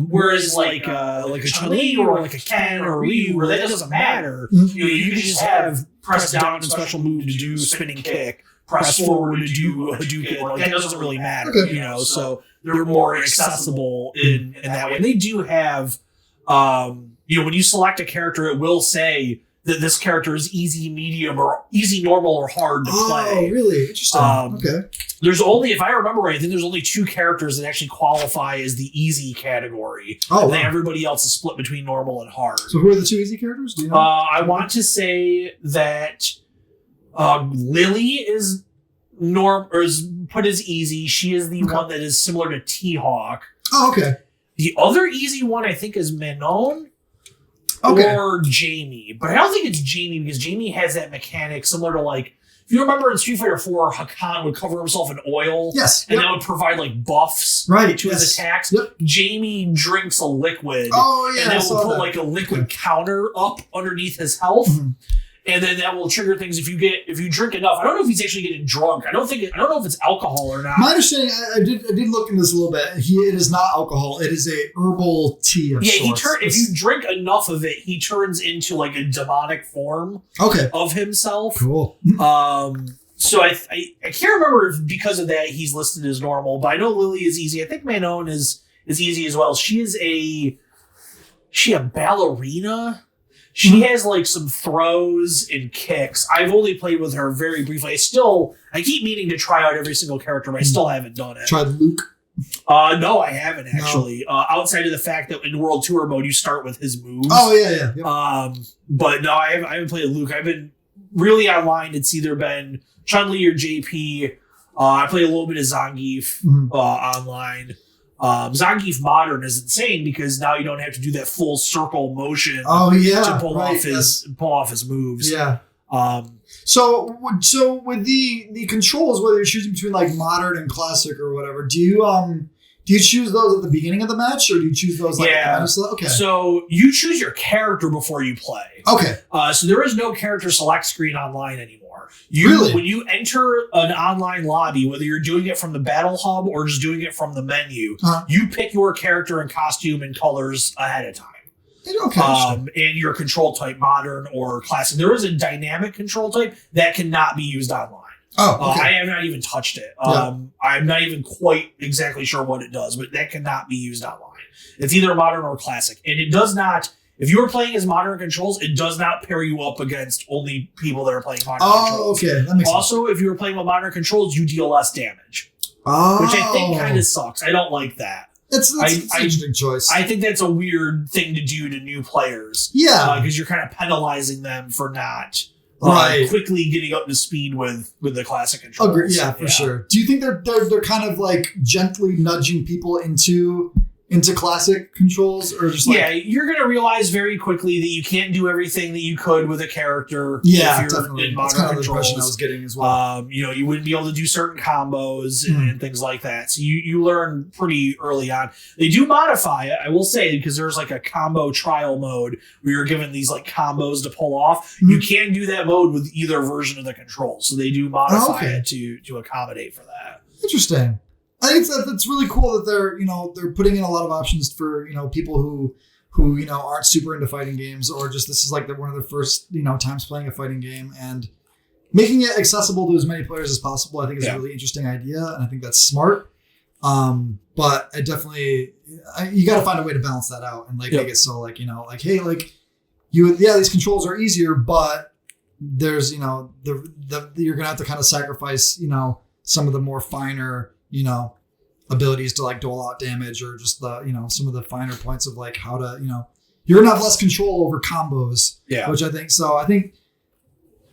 Whereas like a Chun-Li or a Ken or a Ryu, where that doesn't matter. You can just have press down and special move to do spinning kick, press forward to do a Hadouken. That doesn't really matter. So they're more accessible in that way. And they do have, when you select a character, it will say that this character is easy, medium, or easy, normal, or hard to play. Oh, really? Interesting. Okay. There's only, if I remember right, I think there's only 2 characters that actually qualify as the easy category. Oh, and then everybody else is split between normal and hard. So who are the 2 easy characters? Do you know? I want to say that Lily is is put as easy. She is the one that is similar to T-Hawk. Oh, okay. The other easy one, I think, is Manon. Okay. Or Jamie. But I don't think it's Jamie, because Jamie has that mechanic similar to if you remember in Street Fighter 4, Hakan would cover himself in oil. Yes. And that would provide buffs to his attacks. Yep. Jamie drinks a liquid. Oh, yeah. And that will put a liquid counter up underneath his health. And then that will trigger things if you drink enough. I don't know if he's actually getting drunk. I don't know if it's alcohol or not. My understanding, I did look into this a little bit. It is not alcohol. It is a herbal tea of sorts. If you drink enough of it, he turns into a demonic form of himself. Cool. So I can't remember if because of that he's listed as normal, but I know Lily is easy. I think Manon is easy as well. She is a ballerina. She has some throws and kicks. I've only played with her very briefly. I keep meaning to try out every single character, but I still haven't done it. Tried Luke? No, I haven't actually. No. Outside of the fact that in World Tour mode you start with his moves. Oh yeah. Yep. But no, I haven't played Luke. I've been really online. It's either been Chun-Li or JP. I played a little bit of Zangief online. Zangief Modern is insane because now you don't have to do that full circle motion to pull off his moves. Yeah. So with the controls, whether you're choosing between modern and classic or whatever, do Do you choose those at the beginning of the match, or do you choose those like at the menu select? Okay. So you choose your character before you play. Okay. So there is no character select screen online anymore. Really? When you enter an online lobby, whether you're doing it from the battle hub or just doing it from the menu, you pick your character and costume and colors ahead of time. Okay. And your control type, modern or classic. There is a dynamic control type that cannot be used online. Oh, okay. I have not even touched it. I'm not even quite exactly sure what it does, but that cannot be used online. It's either modern or classic. And it does not, if you are playing as modern controls, it does not pair you up against only people that are playing modern controls. Okay. That makes also, sense. if you were playing with modern controls, you deal less damage. Which I think kind of sucks. I don't like that. It's an interesting choice. I think that's a weird thing to do to new players. Yeah. Because you're kind of penalizing them for not quickly getting up to speed with the classic controls. Agree. Yeah, for sure. Do you think they're kind of like gently nudging people into classic controls, or just like, you're going to realize very quickly that you can't do everything that you could with a character. Yeah, if you're definitely. In That's modern kind of the controls. impression I was getting as well. You wouldn't be able to do certain combos and things like that. So you learn pretty early on. They do modify it, I will say, because there's like a combo trial mode where you're given these like combos to pull off. You can do that mode with either version of the control. So they do modify it to accommodate for that. Interesting. I think that's really cool that they're putting in a lot of options for people who aren't super into fighting games, or just this is like one of their first times playing a fighting game, and making it accessible to as many players as possible. I think is a really interesting idea, and I think that's smart. But I definitely you got to find a way to balance that out and make it so hey, these controls are easier, but there's you're gonna have to kind of sacrifice some of the more finer abilities to like dole out damage, or just the some of the finer points of like how to you're gonna have less control over combos. Yeah, which I think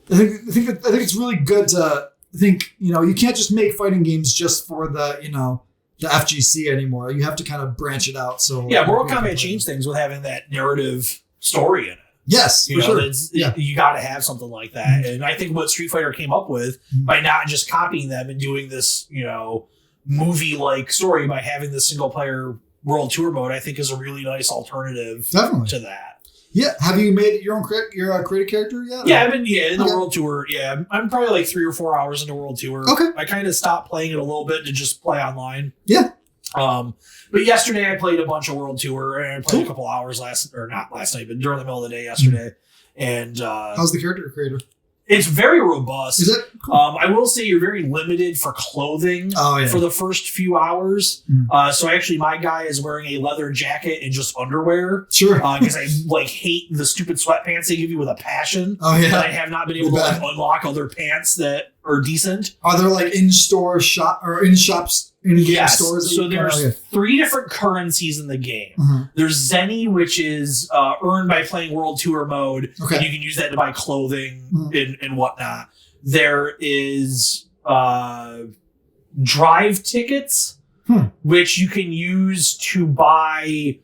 it's really good to think you can't just make fighting games just for the FGC anymore. You have to kind of branch it out. So Mortal Kombat changed things with having that narrative story in it. Yes, you got to have something like that. And I think what Street Fighter came up with by not just copying them and doing this, movie-like story by having the single-player World Tour mode, I think is a really nice alternative to that. Yeah. Have you made your own created character yet? Yeah, I've been in the World Tour. Yeah, I'm probably like 3 or 4 hours into World Tour. Okay. I kind of stopped playing it a little bit to just play online. Yeah. But yesterday I played a bunch of World Tour, and I played a couple hours not last night, but during the middle of the day yesterday. And how's the character creator? It's very robust. Is it? Cool. I will say you're very limited for clothing for the first few hours. So actually my guy is wearing a leather jacket and just underwear. Sure. Because I hate the stupid sweatpants they give you with a passion. Oh yeah. But I have not been able to unlock other pants that are decent. Are there like in-store shop or in-shops? In-game stores? So there's 3 different currencies in the game. There's Zenny, which is earned by playing World Tour mode. Okay. And you can use that to buy clothing and whatnot. There is drive tickets, which you can use to buy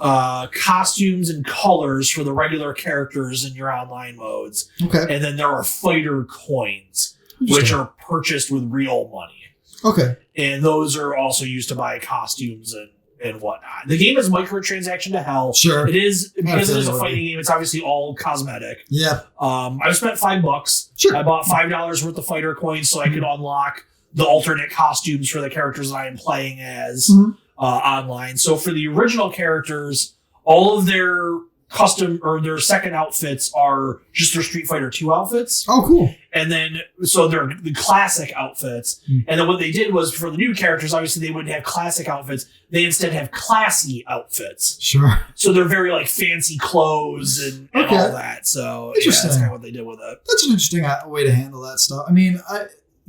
costumes and colors for the regular characters in your online modes. Okay. And then there are fighter coins, which are purchased with real money. Okay. And those are also used to buy costumes and whatnot. The game is microtransaction to hell. Sure. It is, because it is a fighting game, it's obviously all cosmetic. Yeah. I spent $5. Sure. I bought $5 worth of fighter coins so I could unlock the alternate costumes for the characters that I am playing as online. So for the original characters, all of their custom or their second outfits are just their Street Fighter 2 outfits. Oh, cool. And then, so they're the classic outfits. And then what they did was for the new characters, obviously they wouldn't have classic outfits. They instead have classy outfits. Sure. So they're very like fancy clothes and all that. So interesting. That's kind of what they did with it. That's an interesting way to handle that stuff. I mean,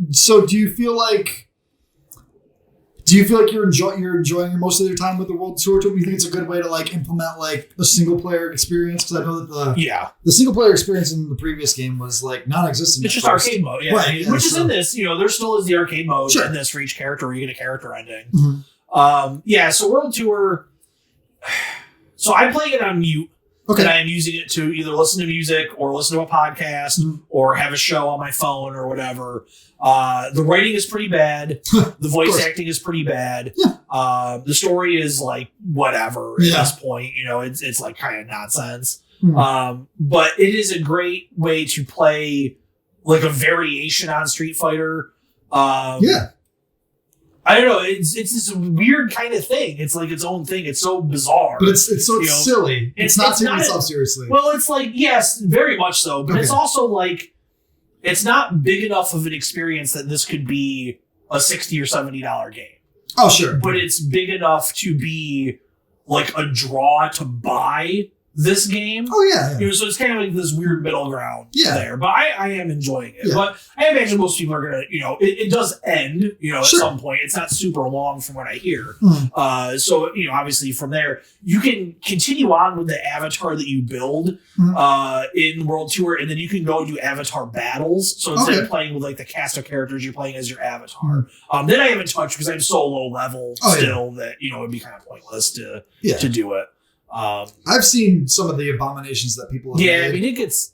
so do you feel like you're enjoying most of your time with the World Tour? Do you think it's a good way to like implement like a single player experience? Because I know that the single player experience in the previous game was like non-existent. It's just arcade mode, right? Which is in this. There still is the arcade mode in this for each character, where you get a character ending. So World Tour. So I'm playing it on mute. Okay. And I am using it to either listen to music or listen to a podcast or have a show on my phone or whatever. The writing is pretty bad. The voice acting is pretty bad. Yeah. The story is like whatever at this point. You know, it's like kind of nonsense. But it is a great way to play like a variation on Street Fighter. I don't know. It's this weird kind of thing. It's like its own thing. It's so bizarre. But it's so silly. It's not taking itself seriously. Well, it's like, yes, very much so. But it's also like, it's not big enough of an experience that this could be a $60 or $70 game. Oh, sure. But it's big enough to be like a draw to buy this game. Oh, yeah. You know, so it's kind of like this weird middle ground there. But I am enjoying it. Yeah. But I imagine most people are going to, you know, it does end, you know, at some point. It's not super long from what I hear. So, you know, obviously from there, you can continue on with the avatar that you build in World Tour, and then you can go do avatar battles. So instead of playing with like the cast of characters, you're playing as your avatar. Then I haven't touched because I'm so low level still that, you know, it'd be kind of pointless to do it. I've seen some of the abominations that people have made. I mean, it gets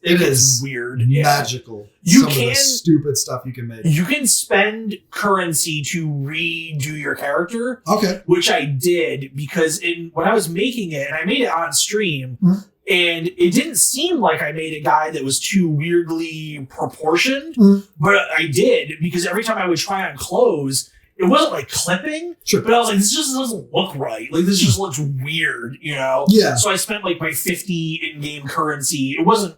weird. Magical. Some of the stupid stuff you can make. You can spend currency to redo your character. Okay. Which I did because when I was making it, and I made it on stream, and it didn't seem like I made a guy that was too weirdly proportioned, but I did because every time I would try on clothes, it wasn't like clipping, but I was like, this just doesn't look right. Like, this just looks weird, you know? Yeah. So I spent like my 50 in-game currency. It wasn't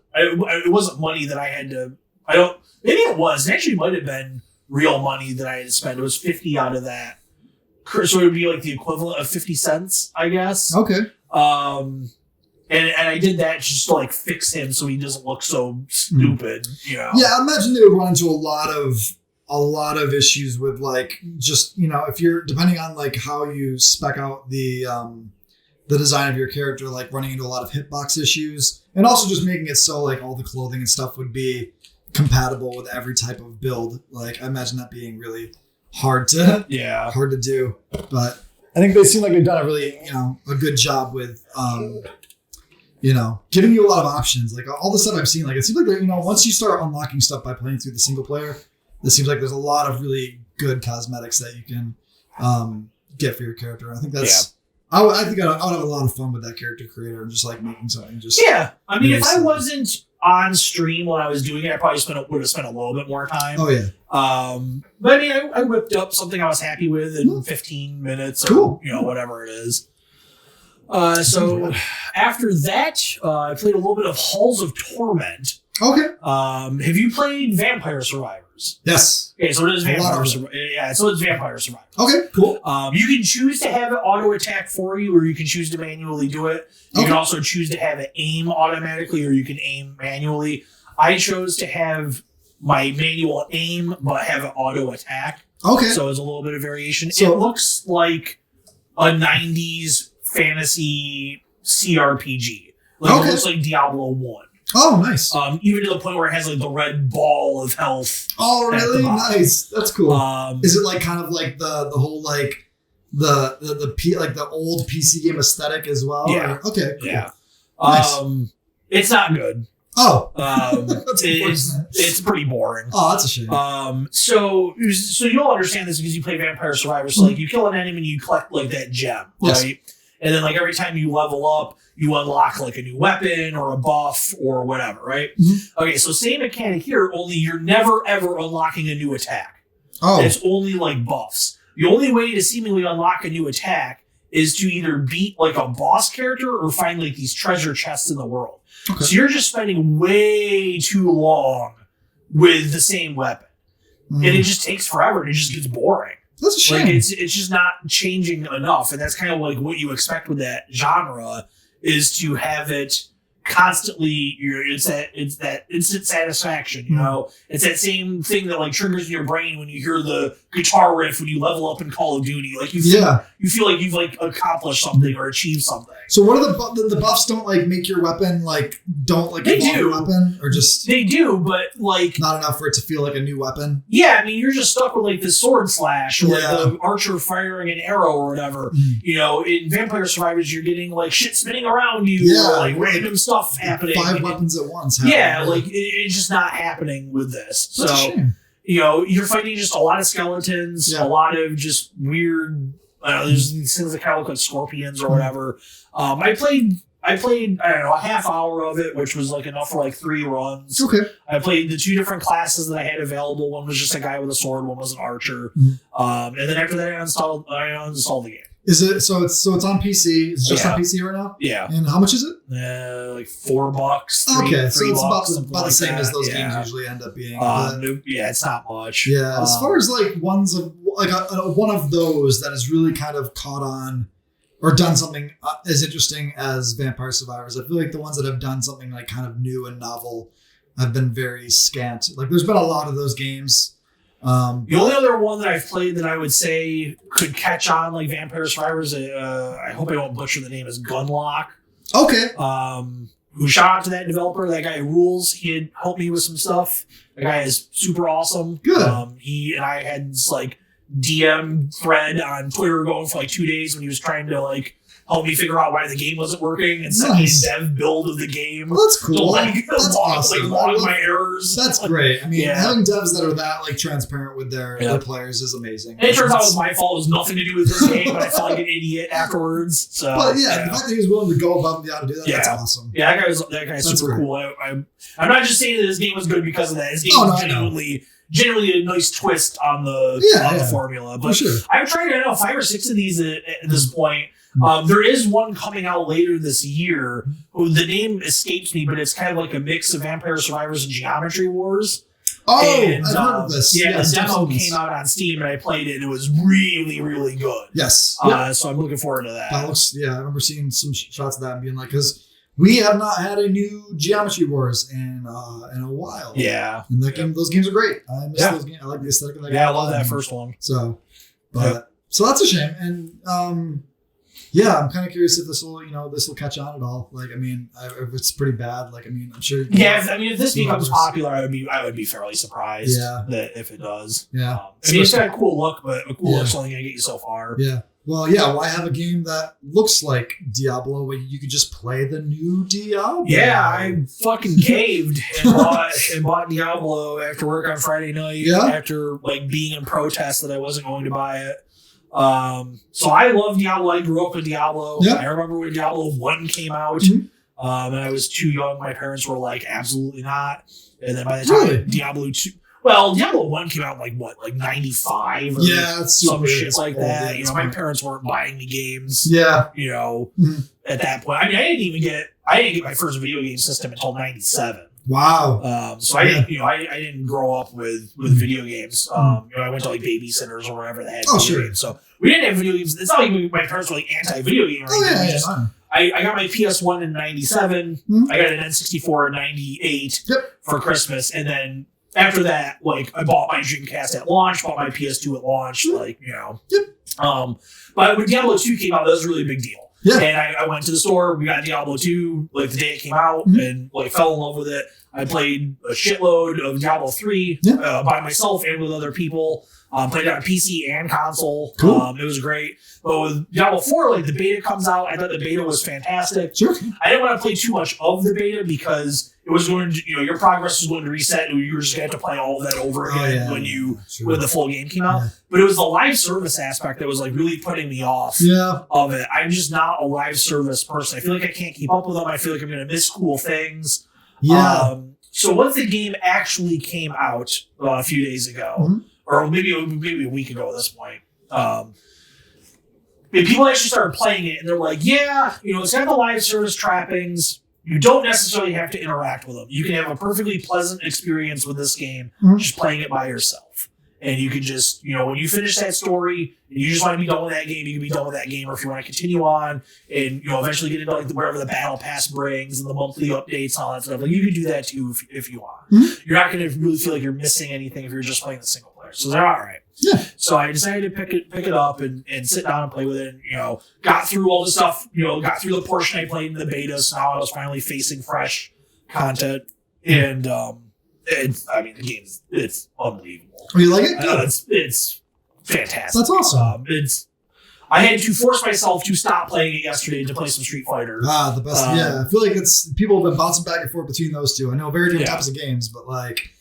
money that I had to, maybe it was. It actually might have been real money that I had to spend. It was 50 out of that. So it would be like the equivalent of 50 cents, I guess. Okay. And I did that just to like fix him so he doesn't look so stupid, you know? Yeah, I imagine they would run into a lot of issues with like just, you know, if you're depending on like how you spec out the design of your character, like running into a lot of hitbox issues, and also just making it so like all the clothing and stuff would be compatible with every type of build. Like I imagine that being really hard to do, but I think they seem like they've done a really, you know, a good job with you know, giving you a lot of options. Like all the stuff I've seen, like it seems like, you know, once you start unlocking stuff by playing through the single player, it seems like there's a lot of really good cosmetics that you can get for your character. I think that's. I think I would have a lot of fun with that character creator and just like making something just. Yeah, I mean, if I wasn't on stream when I was doing it, I probably would have spent a little bit more time. Oh yeah. But I mean, I whipped up something I was happy with in 15 minutes, or you know, whatever it is. So after that, I played a little bit of Halls of Torment. Okay. Have you played Vampire Survivors? Yes. Okay, so it is Vampire Survivors. Yeah, so it's Vampire Survivors. Okay, cool. You can choose to have it auto attack for you, or you can choose to manually do it. You can also choose to have it aim automatically, or you can aim manually. I chose to have my manual aim, but have it auto attack. Okay. So it's a little bit of variation. So it looks like a 90s fantasy CRPG. Like it looks like Diablo 1. Oh, nice. Even to the point where it has like the red ball of health. Oh, really? Nice. That's cool. Is it like kind of like the whole like the old PC game aesthetic as well? Yeah. Or? Okay. Cool. Yeah. Nice. It's not good. Oh. It's pretty boring. Oh, that's a shame. So you'll understand this because you play Vampire Survivors. So like you kill an enemy and you collect like that gem, right? And then like every time you level up, you unlock like a new weapon or a buff or whatever, right? Okay, so same mechanic here, only you're never ever unlocking a new attack. Oh. It's only like buffs. The only way to seemingly unlock a new attack is to either beat like a boss character or find like these treasure chests in the world. Okay. So you're just spending way too long with the same weapon. And it just takes forever and it just gets boring. That's a shame. Like it's just not changing enough. And that's kind of like what you expect with that genre is to have it constantly it's that instant satisfaction, you know. It's that same thing that like triggers in your brain when you hear the guitar riff when you level up in Call of Duty. Like you feel like you've like accomplished something or achieved something. So what are the buffs? Don't like make your weapon like don't like they evolve do your weapon, or just they do, but like not enough for it to feel like a new weapon. Yeah, I mean you're just stuck with like the sword slash or like the archer firing an arrow or whatever. You know, in Vampire Survivors you're getting like shit spinning around you or like random stuff happening. 5 weapons at once. Like it's just not happening with this. That's a shame. You know, you're fighting just a lot of skeletons, a lot of just weird. There's these things that kind of look like scorpions or whatever. I played I don't know, a half hour of it, which was like enough for like 3 runs. Okay. I played the 2 different classes that I had available. One was just a guy with a sword, one was an archer. And then after that, I uninstalled the game. Is it so? It's on PC. It's just on PC right now. Yeah. And how much is it? Like $4. Okay, so it's about the like same that. as those games usually end up being. Yeah, it's not much. Yeah, as far as like ones of like one of those that has really kind of caught on or done something as interesting as Vampire Survivors, I feel like the ones that have done something like kind of new and novel have been very scant. Like there's been a lot of those games. The only other one that I've played that I would say could catch on like Vampire Survivors, I hope I don't butcher the name, is Gunlock. Okay. Who shout out to that developer, that guy rules. He had helped me with some stuff. That guy is super awesome. Good. He and I had this like DM thread on Twitter going for like 2 days when he was trying to like help me figure out why the game wasn't working and send me a dev build of the game. Well, that's cool. That's awesome. Log my errors. That's great. I mean, having devs that are that like transparent with their players is amazing. And it turns out it was my fault. It was nothing to do with this game, but I felt like an idiot afterwards. So, but the fact that he was willing to go above and beyond to do that, that's awesome. Yeah, that guy's super cool. I'm not just saying that this game was good because of that. This game was genuinely a nice twist on the formula. But I've tried, I don't know, 5 or 6 of these at this point. There is one coming out later this year. The name escapes me, but it's kind of like a mix of Vampire Survivors and Geometry Wars. I've heard of this. Yeah, the demo came out on Steam, and I played it, and it was really, really good. Yes. So I'm looking forward to that. That looks, I remember seeing some shots of that and being like, because we have not had a new Geometry Wars in a while. Yeah. And those games are great. I miss those games. I like the aesthetic of that game. Yeah, I love that first one. So that's a shame. And I'm kind of curious if this will catch on at all. Like, I mean, if it's pretty bad, like, I mean, I'm sure. If this becomes popular, I would be fairly surprised that if it does. Yeah. I mean, it's got a cool look, but a cool look's only going to get you so far. Yeah. Well, why have a game that looks like Diablo when you could just play the new Diablo? Yeah, I fucking caved and bought Diablo after work on Friday night after like being in protest that I wasn't going to buy it. So I love Diablo. I grew up with Diablo. I remember when Diablo 1 came out, and I was too young. My parents were like, absolutely not. And then by the time Diablo 2, Diablo 1 came out like 95 or some shit like that. My parents weren't buying me games. At that point. I mean, I didn't get my first video game system until 97. Wow. So I didn't, I didn't grow up with video games. I went to like babysitters or whatever that had video games. So we didn't have video games. It's not like my parents were like anti-video game or anything. I got my PS1 in 97. I got an N64 in 98 for Christmas. And then after that, like I bought my Dreamcast at launch, bought my PS2 at launch, but when Diablo 2 came out, that was a really big deal. Yeah. And I went to the store, we got Diablo 2 like the day it came out and like fell in love with it. I played a shitload of Diablo 3 by myself and with other people. Played it on PC and console. Cool. It was great. But with Diablo 4, like the beta comes out, I thought the beta was fantastic. Sure. I didn't want to play too much of the beta because it was going to, your progress was going to reset and you were just going to have to play all of that over again when the full game came out. Yeah. But it was the live service aspect that was like really putting me off of it. I'm just not a live service person. I feel like I can't keep up with them. I feel like I'm going to miss cool things. Yeah. So once the game actually came out a few days ago, or maybe a week ago at this point, people actually started playing it and they're like, it's got the live service trappings. You don't necessarily have to interact with them. You can have a perfectly pleasant experience with this game just playing it by yourself. and you can just, when you finish that story, and you just want to be done with that game, you can be done with that game. Or if you want to continue on and, eventually get into like whatever the battle pass brings and the monthly updates and all that stuff, like you can do that too if you want. Mm-hmm. You're not going to really feel like you're missing anything if you're just playing the single player. So they're all right. Yeah. So I decided to pick it up and sit down and play with it. And, got through all the stuff, got through the portion I played in the beta. So now I was finally facing fresh content. And, the game it's unbelievable. Oh, you like it? It's fantastic. That's awesome. I had to force myself to stop playing it yesterday to play some Street Fighter. The best. I feel like people have been bouncing back and forth between those two. I know very different types of games, but like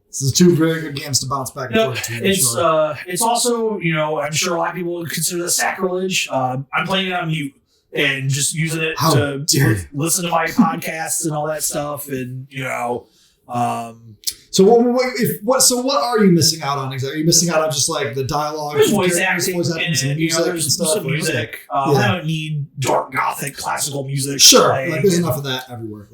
this is two very good games to bounce back and forth between. It's also, I'm sure a lot of people would consider this sacrilege. I'm playing it on mute and just using it to listen to my podcasts and all that stuff, and So what are you missing out on exactly? Are you missing out on just like the dialogue? There's voice acting and there's some music. I don't need dark gothic classical music. Sure, like there's enough of that everywhere.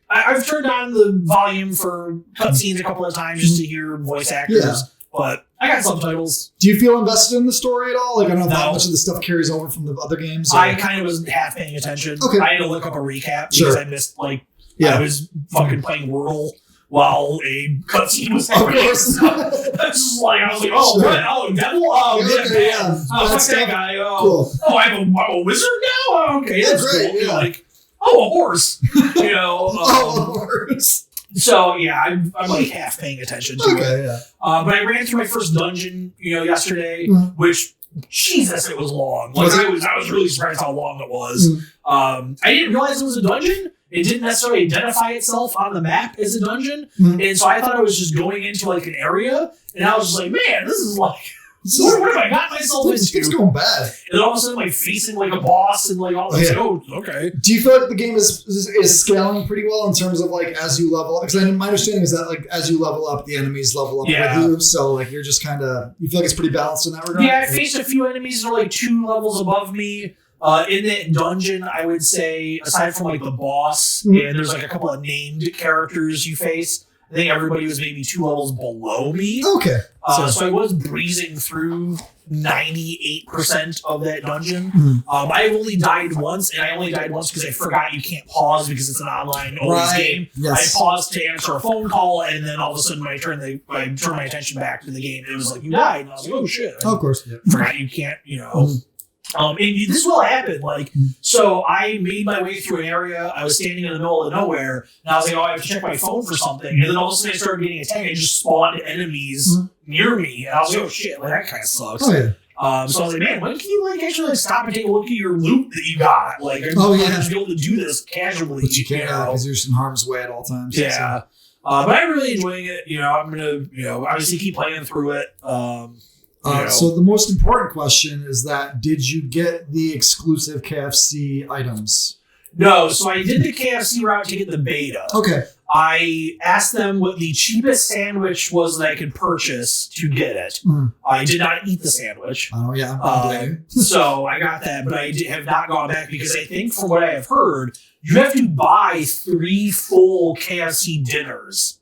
I've turned on the volume for cutscenes a couple of times just to hear voice actors, but I got subtitles. Do you feel invested in the story at all? Like, I don't know how much of the stuff carries over from the other games. I kind of was half paying attention. Okay. I had to look up a recap because I missed I was fucking playing Wordle while a cutscene was happening. I was like, oh, sure. what? Oh, devil? Oh, yeah. Oh, fuck that guy. Oh, cool. Oh, I'm a wizard now? Oh, okay, that's great. cool. Yeah. A horse. A horse. So, I'm like half paying attention to it. Yeah. But I ran through my first dungeon, yesterday, which, Jesus, it was long. I was really surprised how long it was. I didn't realize it was a dungeon. It didn't necessarily identify itself on the map as a dungeon. And so I thought I was just going into like an area. And I was just like, man, this is like, what have I got myself into? It's going bad. And then all of a sudden, like facing like a boss and like all this. Okay. Do you feel like the game is scaling pretty well in terms of like as you level up? Because my understanding is that like as you level up, the enemies level up with you. So like you're just kind of, you feel like it's pretty balanced in that regard? Yeah, I faced a few enemies that are like 2 levels above me. In that dungeon, I would say, aside from like the boss, and there's like a couple of named characters you face, I think everybody was maybe 2 levels below me. Okay. So I was breezing through 98% of that dungeon. I only died once, and I only died once because I forgot you can't pause because it's an online game. Yes. I paused to answer a phone call, and then all of a sudden when I turned my attention back to the game, it was like, you died. And I was like, oh shit. Of course. Forgot you can't, and this will happen. So I made my way through an area. I was standing in the middle of nowhere, and I was like, I have to check my phone for something. And then all of a sudden I started getting attacked. It just spawned enemies near me. And I was like, oh shit, that kind of sucks. Oh, yeah. So I was like, man, when can you actually stop and take a look at your loot that you got? I'm just be able to do this casually. But you can't because you're in harm's way at all times. Yeah. So. But I'm really enjoying it. I'm going to, obviously keep playing through it. So the most important question is that did you get the exclusive KFC items? No, so I did the KFC route to get the beta. Okay. I asked them what the cheapest sandwich was that I could purchase to get it. I did not eat the sandwich. Oh, yeah. So I got that, but I have not gone back because I think from what I have heard, you have to buy 3 full KFC dinners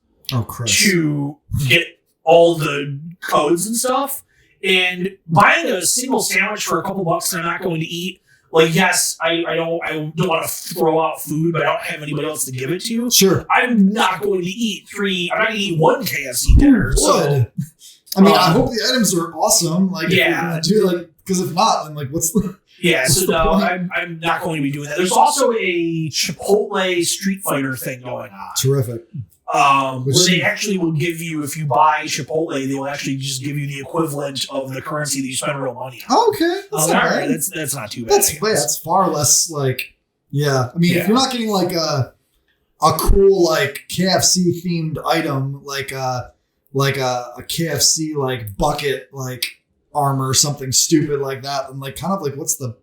to get all the codes and stuff. And buying a single sandwich for a couple bucks that I'm not going to eat, yes, I don't want to throw out food, but I don't have anybody else to give it to. Sure. I'm not going to eat 3. I'm not going to eat 1 KFC dinner. So, I hope the items are awesome. Because if not, then what's the... Yeah, so no, I'm not going to be doing that. There's also a Chipotle Street Fighter thing going on. Terrific. Where they actually will give you, if you buy Chipotle, they will actually just give you the equivalent of the currency that you spend real money on. Okay. That's not too bad. That's far less if you're not getting a cool KFC themed item, like a KFC bucket armor or something stupid like that, then what's the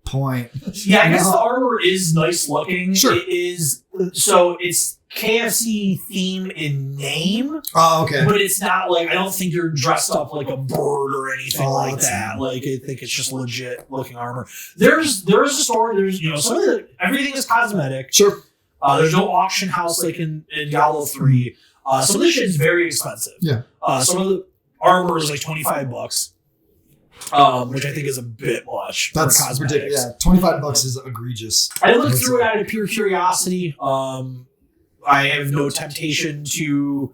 point? Yeah, I guess the armor is nice looking. Sure. It is, so it's KFC theme in name. Oh, okay. But it's not I don't think you're dressed up like a bird or anything like that. I think it's just legit looking armor. There's a store, some of everything is cosmetic. Sure. There's no auction house like in Diablo 3. Some of this shit is very expensive. Yeah. Some of the armor is like $25, which I think is a bit much. That's ridiculous. Yeah, $25 is egregious. I looked through it out of pure curiosity. I have no temptation to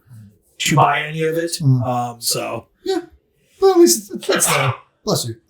buy any of it. So yeah, well, at least that's bless you.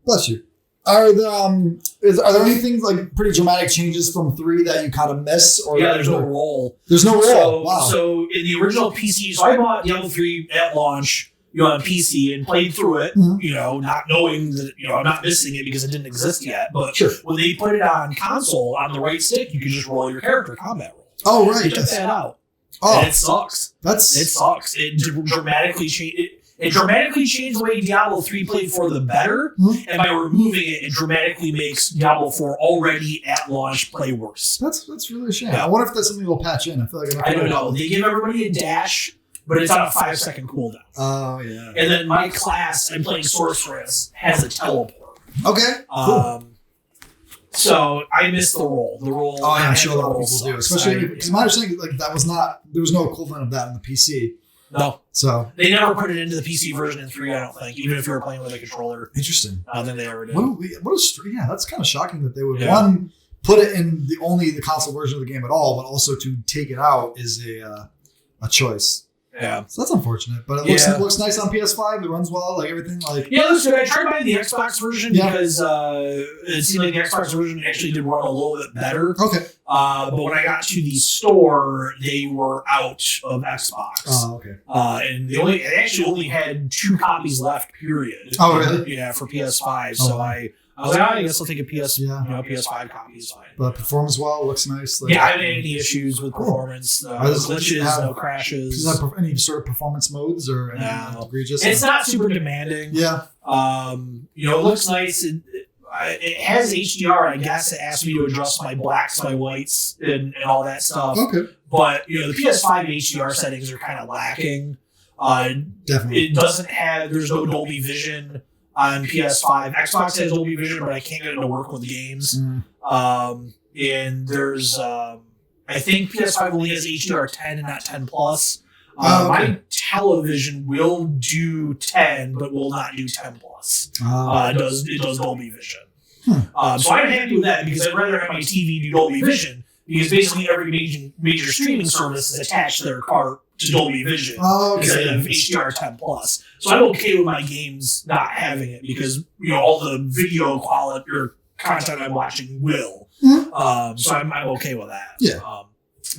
Bless you. Are there any things like pretty dramatic changes from 3 that you kind of miss? Or there's no roll. There's no roll. So, wow. So in the original PC, so I bought Diablo 3 at launch, on PC and played through it, not knowing that, I'm not missing it because it didn't exist yet. But when they put it on console, on the right stick, you can just roll your character combat roll. Oh, right. They took that out. Oh. And it sucks. It sucks. It dramatically changed it. It dramatically changed the way Diablo 3 played for the better, and by removing it, it dramatically makes Diablo 4 already at launch play worse. That's really a shame. Yeah. I wonder if that's something they'll patch in. I feel like I don't know. They give everybody a dash, but it's on a 5-second cooldown. Oh, yeah. And then my class, I'm playing Sorceress, has a teleport. Okay, cool. So I missed the roll. Oh, yeah, I'm sure a lot of people do. Especially because my understanding, like, there was no equivalent of that in the PC. No. So they never put it into the PC version in 3, I don't think, even if you were playing with a controller. Interesting. I don't think they ever did. That's kind of shocking that they would, one, put it in the console version of the game at all, but also to take it out is a choice. Yeah. So that's unfortunate, but it looks nice on PS5. It runs well, like everything. Like it looks good. I tried buying the Xbox version because it seemed like the Xbox version actually did run a little bit better. Okay. But when I got to the store, they were out of Xbox. Oh, okay. And they actually only had 2 copies left. Period. Oh, really? Yeah, for PS5. So I was like, I guess I'll take a PS5 copy is fine. But performs well, looks nice. I haven't had any issues with performance. No glitches, no crashes. Does that any sort of performance modes or anything egregious? It's not super demanding. Yeah. It looks nice. It has HDR. I guess it asks me to adjust my blacks, my whites, and all that stuff. Okay. But the PS5 HDR settings are kind of lacking. Definitely. It doesn't have. There's no Dolby Vision on PS5. Xbox has Dolby Vision, but I can't get it to work with games. And there's, I think PS5 only has HDR 10 and not 10 plus. My television will do 10, but will not do 10 plus. It does Dolby Vision. So I'm happy with that because I'd rather have my TV do Dolby Vision because basically every major streaming service is attached to their cart to Dolby Vision instead of HDR 10 plus. So I'm okay with my games not having it because all the video quality or content I'm watching will. So I'm okay with that. Yeah.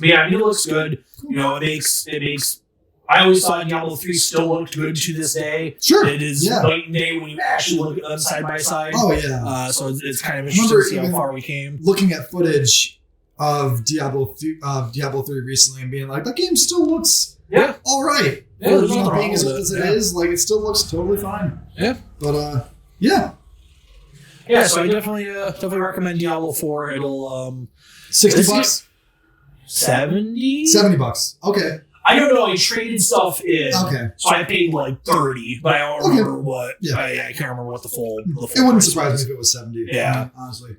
But yeah, it looks good. It makes. I always thought Diablo 3 still looked good to this day. Sure. It is night and day when you actually look at them side by side. Oh yeah. So it's kind of interesting to see how far we came. Looking at footage of Diablo 3 recently and being like, that game still looks all right. Yeah, there's nothing wrong being as with good as it is, like it still looks totally fine. Yeah. But yeah. Yeah, so I definitely recommend Diablo 4. It'll $60. $70. Okay. I don't know. I traded stuff in. Okay. So I paid like $30, but I don't remember what. Yeah. I can't remember what the full. It wouldn't surprise me if it was $70. Yeah. Honestly.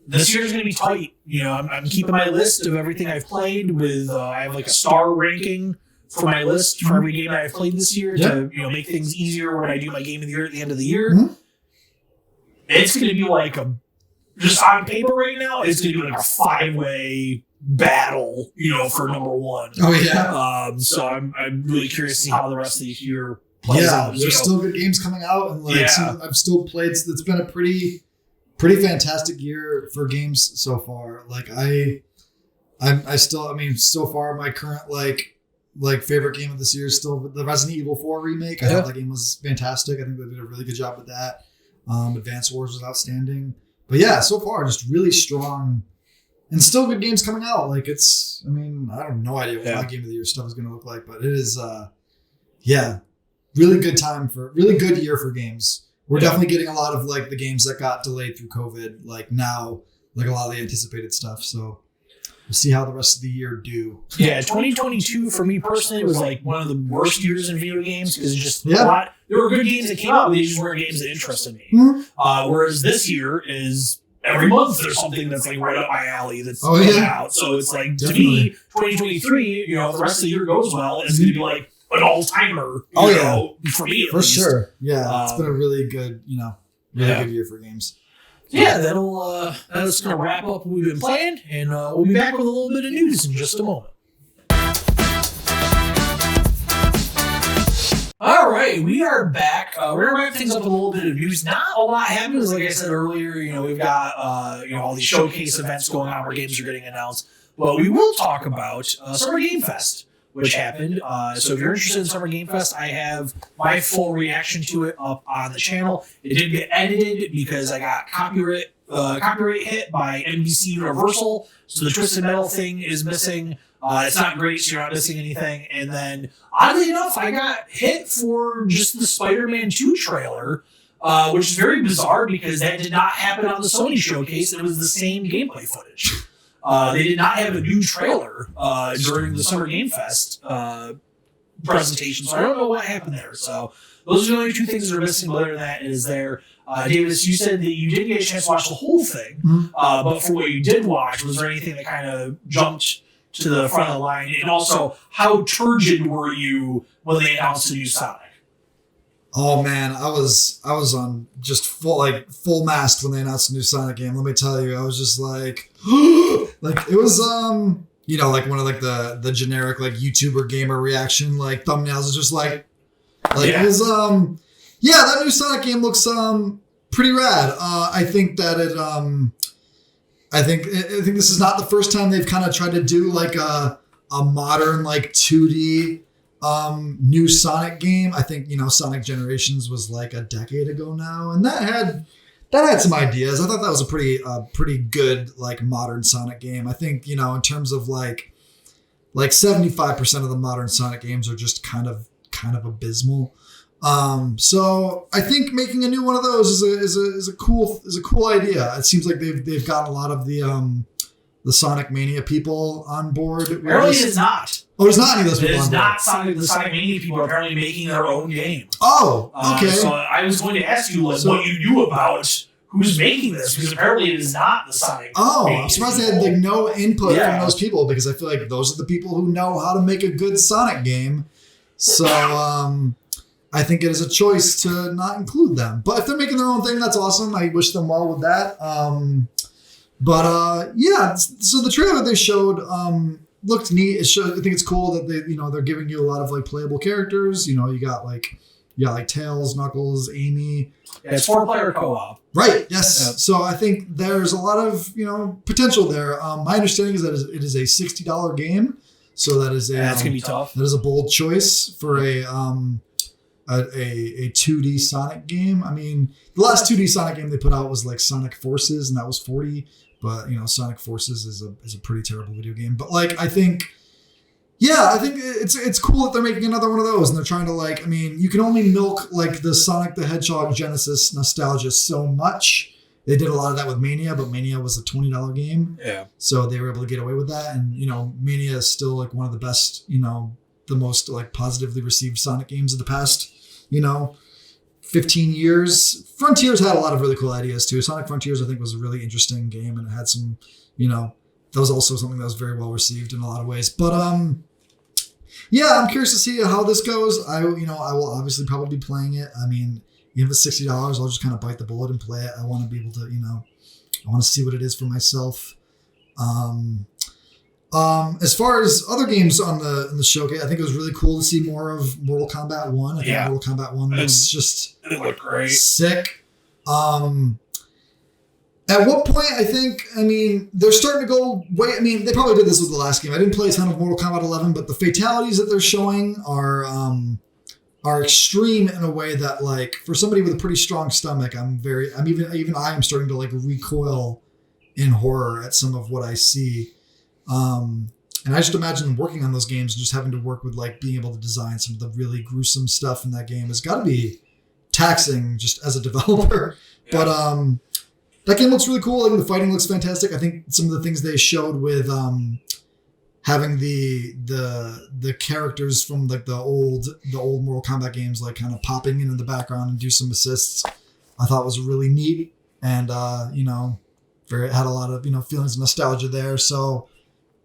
This year's gonna be tight. I'm keeping my list of everything I've played with. I have like a star ranking for my list for every game that I've played this year to make things easier when I do my game of the year at the end of the year. It's gonna be like just on paper right now. It's gonna be like a 5-way battle, for number 1. Oh yeah. So I'm really curious to see how the rest of the year plays out. There's still good games coming out, and I've still played. It's been a pretty fantastic year for games so far. Like so far my current like favorite game of this year is still the Resident Evil 4 remake. I thought that game was fantastic. I think they did a really good job with that. Advance Wars was outstanding. But yeah, so far just really strong and still good games coming out. Like I have no idea what my game of the year stuff is going to look like, but it is, really good year for games. We're definitely getting a lot of like the games that got delayed through COVID, like now, like a lot of the anticipated stuff. So we'll see how the rest of the year do. Yeah, 2022 for me personally was like one of the worst years in video games because just a lot there were good games that came out, they just weren't games that interested me. Whereas this year is every month there's something that's like right up my alley that's coming out. So it's like, to me, 2023, you know, if the rest of the year goes well, it's going to be like an all-timer, you know, for me at least. Sure. Yeah, it's been a really good, you know, good year for games. Yeah, that's going to wrap up what we've been playing, and we'll be back with a little bit of news in just a moment. All right, we are back. We're going to wrap things up with a little bit of news. Not a lot happens, like I said earlier. You know, we've got you know, all these showcase events going on where games are getting announced. But we will talk about Summer Game Fest, which happened. So if you're interested in Summer Game Fest, I have my full reaction to it up on the channel. It did get edited because I got copyright hit by NBC Universal. So the Twisted Metal thing is missing. It's not great, so you're not missing anything. And then, oddly enough, I got hit for just the Spider-Man 2 trailer, which is very bizarre because that did not happen on the Sony showcase. It was the same gameplay footage. They did not have a new trailer during the Summer Game Fest presentation, so I don't know what happened there. So those are the only two things that are missing. Other than that, is there. Davis, you said that you didn't get a chance to watch the whole thing, but for what you did watch, was there anything that kind of jumped to the front of the line? And also, how turgid were you when they announced the new Sonic? Oh man, I was on just full mast when they announced the new Sonic game. Let me tell you, I was just like, like it was you know, like one of like the generic like YouTuber gamer reaction like thumbnails is just like it was that new Sonic game looks pretty rad. I think that it I think this is not the first time they've kind of tried to do like a modern like 2D new Sonic game. I think, you know, Sonic Generations was like a decade ago now, and that had some ideas. I thought that was a pretty good like modern Sonic game. I think, you know, in terms of like 75% of the modern Sonic games are just kind of abysmal. So I think making a new one of those is a cool idea. It seems like they've got a lot of the Sonic Mania people on board. Apparently it is not. Oh, there's not any of those people on board. It is not the Sonic Mania people are apparently making their own game. Oh, okay. So I was going to ask you what you knew about who's making this, because apparently it is not the Sonic. Oh, I'm surprised they had like no input from those people, because I feel like those are the people who know how to make a good Sonic game. So I think it is a choice to not include them. But if they're making their own thing, that's awesome. I wish them well with that. So the trailer that they showed looked neat. I think it's cool that they're giving you a lot of like playable characters. You know, you got like Tails, Knuckles, Amy. Yeah, it's 4-player co-op. Right. Yes. Yep. So I think there's a lot of potential there. My understanding is that it is a $60 game. So that's gonna be tough. That is a bold choice for a 2D Sonic game. I mean, the last 2D Sonic game they put out was like Sonic Forces, and that was $40. But Sonic Forces is a pretty terrible video game. But like, I think it's cool that they're making another one of those, and they're trying to you can only milk like the Sonic the Hedgehog Genesis nostalgia so much. They did a lot of that with Mania, but Mania was a $20 game. Yeah. So they were able to get away with that. And, Mania is still like one of the best, the most like positively received Sonic games of the past, 15 years. Frontiers had a lot of really cool ideas too. Sonic Frontiers, I think, was a really interesting game, and it had some, that was also something that was very well received in a lot of ways. But, I'm curious to see how this goes. I will obviously probably be playing it. I mean, even if it's $60, I'll just kind of bite the bullet and play it. I want to be able to, I want to see what it is for myself. As far as other games in the showcase, I think it was really cool to see more of Mortal Kombat 1. I think Mortal Kombat 1 was it looked great. Sick. At what point, they're starting to go way. They probably did this with the last game. I didn't play a ton of Mortal Kombat 11, but the fatalities that they're showing are extreme in a way that, like, for somebody with a pretty strong stomach, I am starting to like recoil in horror at some of what I see. And I just imagine working on those games and just having to work with like being able to design some of the really gruesome stuff in that game has got to be taxing just as a developer. Yeah. But that game looks really cool. I think the fighting looks fantastic. I think some of the things they showed with having the characters from like the old Mortal Kombat games like kind of popping into the background and do some assists, I thought was really neat. And had a lot of feelings of nostalgia there. So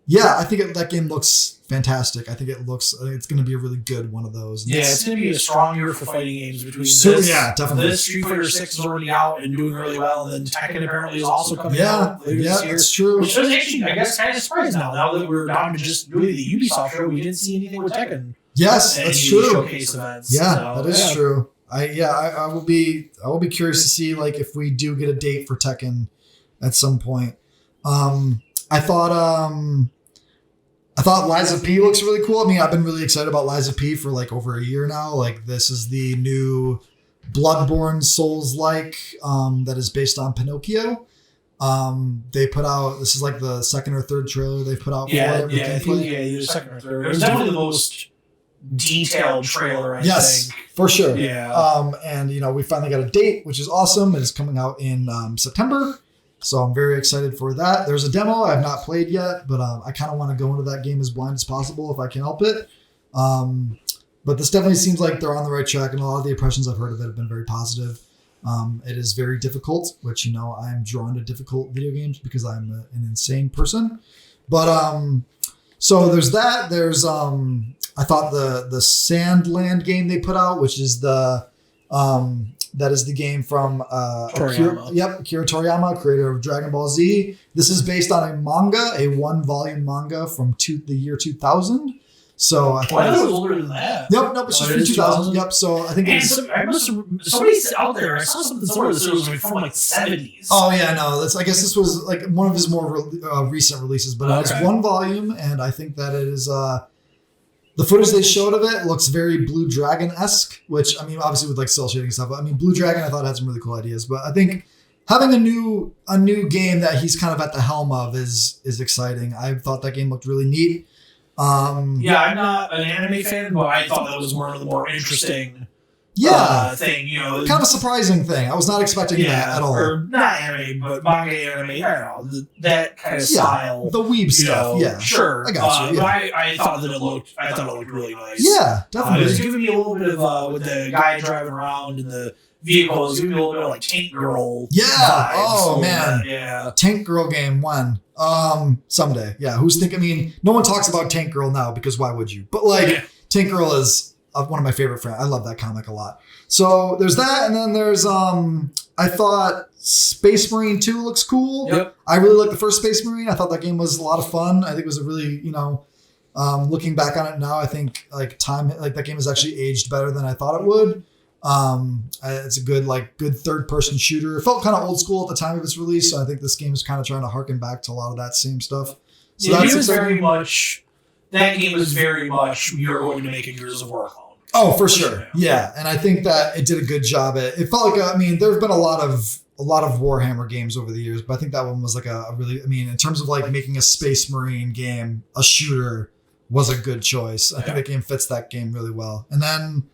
yeah, I think that game looks fantastic. I think it's going to be a really good one of those. Yeah, it's going to be a strong year for fighting games between definitely. This Street Fighter 6 is already out and doing really well, and then Tekken apparently is also coming out later this year. That's true. Which is actually, I guess, kind of surprised now that we're down to just really the Ubisoft show. We didn't see anything with Tekken. Yes, that's true. Showcase events. Yeah, so, that is true. I will be curious to see like if we do get a date for Tekken at some point. I thought Lies of P looks really cool. I mean, I've been really excited about Lies of P for like over a year now. Like this is the new Bloodborne Souls-like that is based on Pinocchio. They put out, this is like the second or third trailer they've put out for it. The second or third. It was definitely the most detailed trailer, I think. For sure. Yeah. And we finally got a date, which is awesome. It is coming out in September. So I'm very excited for that. There's a demo I have not played yet, but I kind of want to go into that game as blind as possible if I can help it. But this definitely seems like they're on the right track, and a lot of the impressions I've heard of it have been very positive. It is very difficult, which, I'm drawn to difficult video games because I'm an insane person. But so there's that. There's I thought the Sandland game they put out, which is that is the game from Akira Toriyama, creator of Dragon Ball Z. This is based on a manga, a 1-volume manga from the year 2000. So I thought it was older than that. Yep, it's just from 2000. Yep. So I think somebody's out there. I saw something sort of this was from like 70s. Oh yeah, no. I guess this was like one of his more recent releases, but it's 1 volume, and I think that it is. The footage they showed of it looks very Blue Dragon-esque, which, I mean, obviously with like cell shading and stuff, but I mean, Blue Dragon I thought had some really cool ideas, but I think having a new game that he's kind of at the helm of is exciting. I thought that game looked really neat. I'm not an anime fan, but I thought that was one of the more interesting thing, kind of a surprising thing. I was not expecting that at all. Or not anime, but manga anime. I don't know, that kind of style. The weeb stuff. Yeah, sure. I got you. But I thought that it looked really nice. Yeah, definitely. It was giving me a little bit of with the guy driving around in the vehicle. It was giving me a little bit of like Tank Girl. Yeah. Vibes. Man. Yeah. Tank Girl game when? Someday. Yeah. Who's thinking? I mean, no one talks about Tank Girl now because why would you? But like, Tank Girl is one of my favorite friends. I love that comic a lot. So there's that, and then there's I thought Space Marine 2 looks cool. Yep. I really like the first Space Marine. I thought that game was a lot of fun. I think it was a really, looking back on it now, I think that game has actually aged better than I thought it would. It's a good third-person shooter. It felt kind of old school at the time of its release, so I think this game is kind of trying to harken back to a lot of that same stuff. So that game was very much you're going to make a Gears of War clone. Oh, for sure. Yeah. And I think that it did a good job at it. Felt like, there have been a lot of Warhammer games over the years, but I think that one was like a really, in terms of like making a Space Marine game, a shooter was a good choice. I think that game fits that game really well. And then,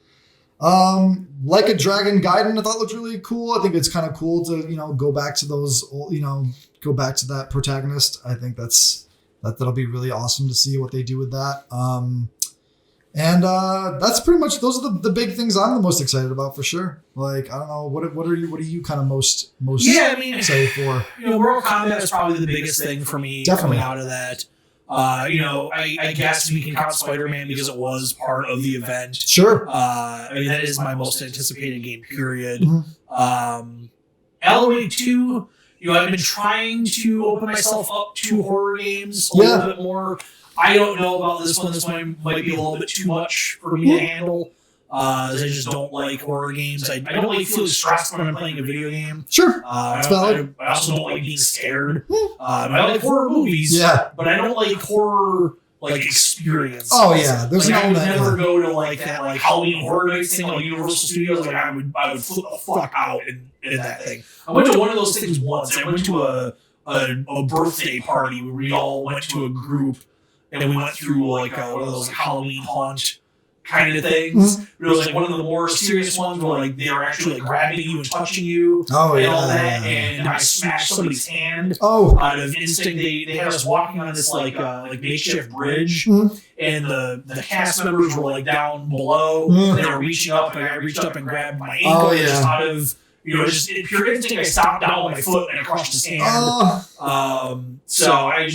Like a Dragon Gaiden, I thought looked really cool. I think it's kind of cool to, go back to those, go back to that protagonist. I think that'll be really awesome to see what they do with that. And that's pretty much, those are the big things I'm the most excited about for sure. Like, I don't know, what are you kind of most excited for? Mortal Kombat is probably the biggest thing for me coming out of that. I guess we can count Spider-Man because it was part of the event. Sure. That is my most anticipated game, period. Mm-hmm. LOA 2, I've been trying to open myself up to horror games a little bit more. I don't know about this one. This one might be a little bit too much for me to handle. I just don't like horror games. I don't like feeling stressed when I'm playing a video game. Sure. That's valid. I also don't like being scared. I like horror movies, but I don't like horror experience. Oh yeah, there's an element. I would never go to that Halloween Horror Nights thing like Universal Studios. I would flip the fuck out in that thing. I went to one of those things once. I went to a birthday party where we all went to a group and we went through one of those Halloween haunt kind of things. But it was like one of the more serious ones where like they were actually like grabbing you and touching you and all that. And I smashed somebody's hand out of instinct. They had us walking on this like makeshift bridge, and the cast members were like down below. They were reaching up, and I reached up and grabbed my ankle just out of just in pure instinct. I stomped down on my foot and I crushed his hand. So I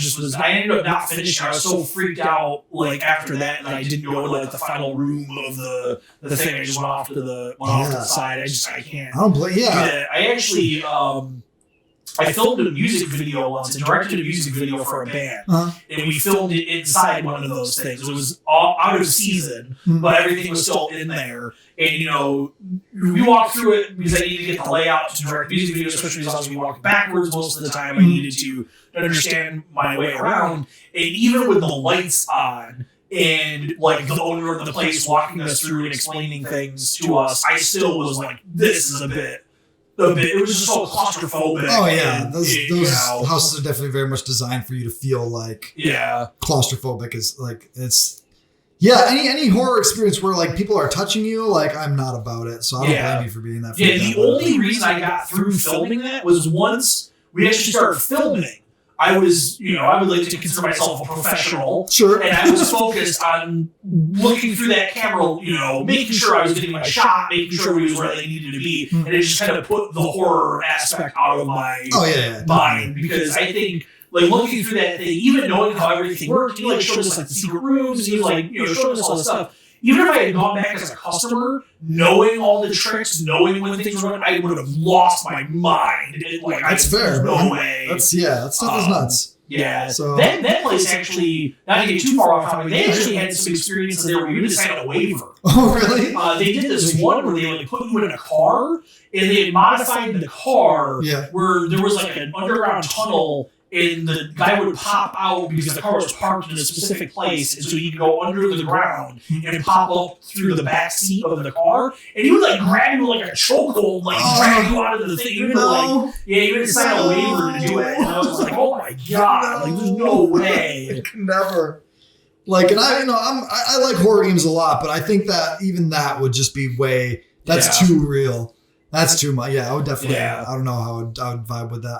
ended up not finishing. I was so freaked out like after that I didn't go to like the final room of the thing. I just went off to the side. I can't. I don't blame. Yeah. I actually I filmed a music video once and directed a music video for a band, and we filmed it inside one of those things. It was all out of season, but everything was still in there. And we walked through it because I needed to get the layout to direct music videos, especially because I was walking backwards most of the time. I needed to understand my way around, and even with the lights on and like the owner of the place walking us through and explaining things to us, I still was like, "This is a bit." It was just so claustrophobic. Oh yeah, those houses are definitely very much designed for you to feel like claustrophobic. Is like it's any horror experience where like people are touching you, like I'm not about it. So I don't blame you for being that. Yeah, the only reason I got through filming that was once we actually started filming. I was, I would like to consider myself a professional. Sure. And I was focused on looking through that camera, making sure I was getting my shot, making sure we was where they needed to be. And it just kind of put the horror aspect out of my mind. Because I think, like, looking through that thing, even knowing how everything worked, he, like, showed us, like, the secret rooms. He was, like, showing us all this stuff. Even if I had gone back as a customer, knowing all the tricks, knowing when things were going, I would have lost my mind. That's fair. No way. That stuff is nuts. Yeah. So that place actually, not to get too far off topic, they actually had some experiences there where you had to sign a waiver. Oh, really? They did this one where they like put you in a car, and they had modified the car where there was like an underground tunnel. And the guy would pop out because the car was parked in a specific place, and so you could go under the ground and pop up through the back seat of the car, and he would like grab you like a chokehold, like drag you out of the thing. You had to sign a waiver to do it. And I was like, oh my god, like there's no way. I could never. Like, and I like horror games a lot, but I think that even that would just be that's too real. That's too much. Yeah, I would definitely. I don't know how I would vibe with that.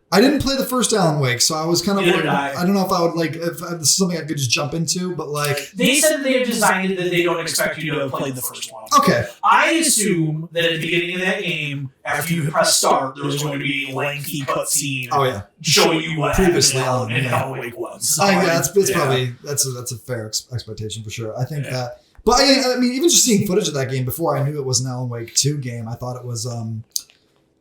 I didn't play the first Alan Wake, so I was kind of worried. I don't know if I would if this is something I could just jump into, but like they said they have designed it that they don't expect you to have played the first one. Okay. I assume that at the beginning of that game, after you press start, there was going to be a lengthy cutscene. Showing you what previously Alan Wake was. So probably that's a fair expectation for sure. I think that, but I mean, even just seeing footage of that game before I knew it was an Alan Wake 2 game, I thought it was.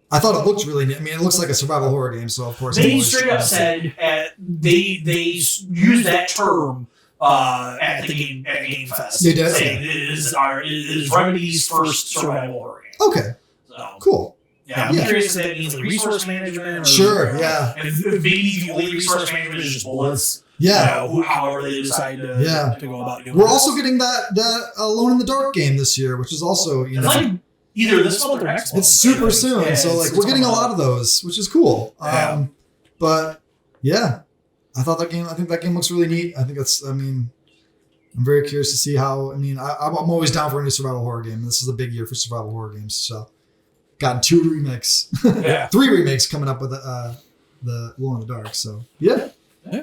I thought it looked really neat. I mean, it looks like a survival horror game, so of course... They straight up said they used that term at the Game Fest. They did? Saying it is Remedy's first survival horror game. Okay. So, cool. Yeah, I'm curious if that means like resource management. And maybe the only resource management is just bullets. However they decide to go about doing it. We're also getting that Alone in the Dark game this year, which is also, either this one or next one. It's super soon, so like we're getting a lot of those, which is cool. But yeah, I think that game looks really neat. I think I'm very curious to see how. I mean, I'm always down for a new survival horror game. This is a big year for survival horror games, so gotten 2 remakes, 3 remakes coming up with the Alone in the Dark. So yeah. All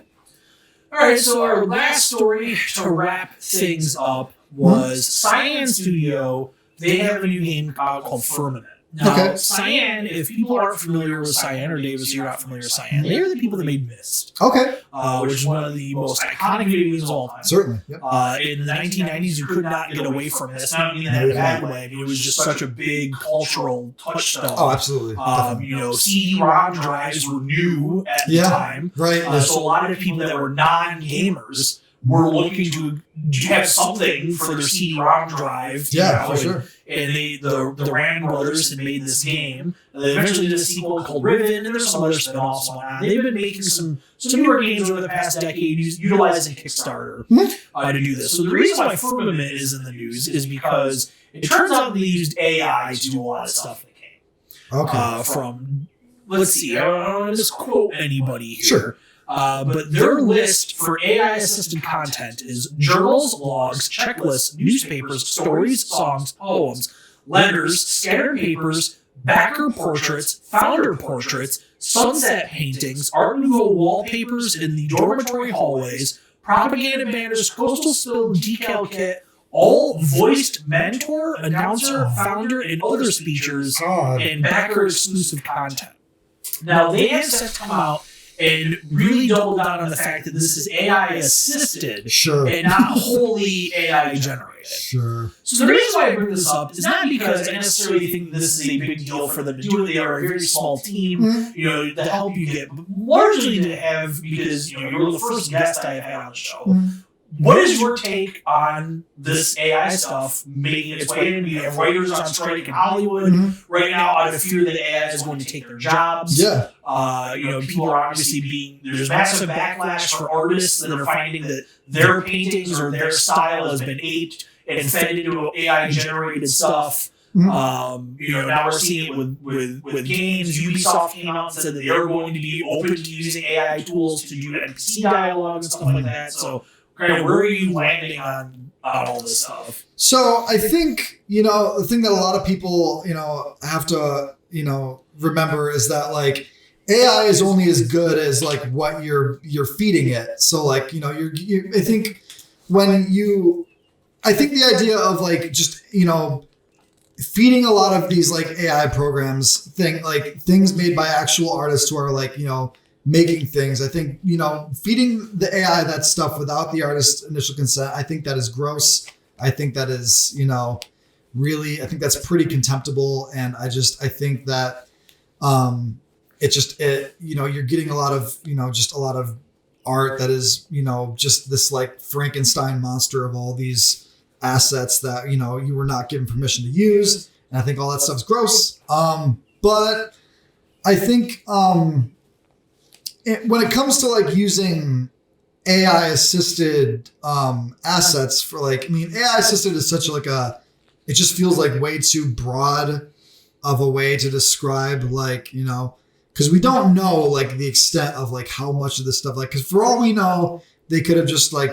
right, so our last story to wrap things up was Cyan Studio. They have a new game out called Firmament. Now, Cyan, if people aren't familiar with Cyan, or Davis, you're not familiar with Cyan, they're the people that made Myst. Okay. Which is one of the most iconic video games of all time. Certainly. Yep. In the 1990s, you could not get away from Myst. Not in that bad way. It was just such a big cultural touchstone. Oh, absolutely. CD-ROM drives were new at the time. Right. So a lot of people that were non-gamers were looking to have something for their CD-ROM drive. For sure. And the Rand brothers had made this game. They eventually did a sequel called Riven, and there's some other spin-offs and whatnot. They've been making some newer games over the past decade utilizing Kickstarter to do this. So the reason why Firmament is in the news is because it turns out they used AI to do a lot of stuff in the game. Okay. From let's see, I don't want to misquote anybody here. Sure. But their list for AI-assisted content is journals, logs, checklists, newspapers, stories, songs, poems, letters, scattered papers, backer portraits, founder portraits, sunset paintings, Art Nouveau wallpapers in the dormitory hallways, propaganda banners, coastal spill decal kit, all voiced mentor, announcer, founder, and other speeches, and backer exclusive content. Now, they have since come out and really double down on the fact that this is AI assisted and not wholly AI generated. Sure. So the reason why I bring this up is not because I necessarily think this is a big deal for them to do it. They are a very small team, you know, to help you get, but largely to have, because, you know, you're the first guest I have had on the show. What is your take on this AI stuff making its way in? We have writers on strike in Hollywood right now out of fear that AI is going to take their jobs. Yeah. You know, people are obviously there's massive backlash for artists that are finding that their paintings or their style has been aped and fed into AI generated stuff. You know, now we're seeing it with games. Ubisoft came out and said that they're going to be open to using AI tools to do NPC dialogue and stuff like that. So, kind of, where are you landing on all this stuff? So I think, you know, the thing that a lot of people, you know, have to, you know, remember is that, like, AI is only as good as, like, what you're feeding it. So, like, you know, I think the idea of, like, just, you know, feeding a lot of these, like, AI programs, things made by actual artists who are, like, you know, making things. I think, you know, feeding the AI that stuff without the artist's initial consent, I think that is gross. I think that is, you know, really, I think that's pretty contemptible. And I think that you know, you're getting a lot of, you know, just a lot of art that is, you know, just this, like, Frankenstein monster of all these assets that, you know, you were not given permission to use. And I think all that stuff's gross. But I think, when it comes to, like, using AI assisted assets for, like, I mean, AI assisted is such like it just feels like way too broad of a way to describe, like, you know, because we don't know, like, the extent of, like, how much of this stuff, like, because for all we know, they could have just, like,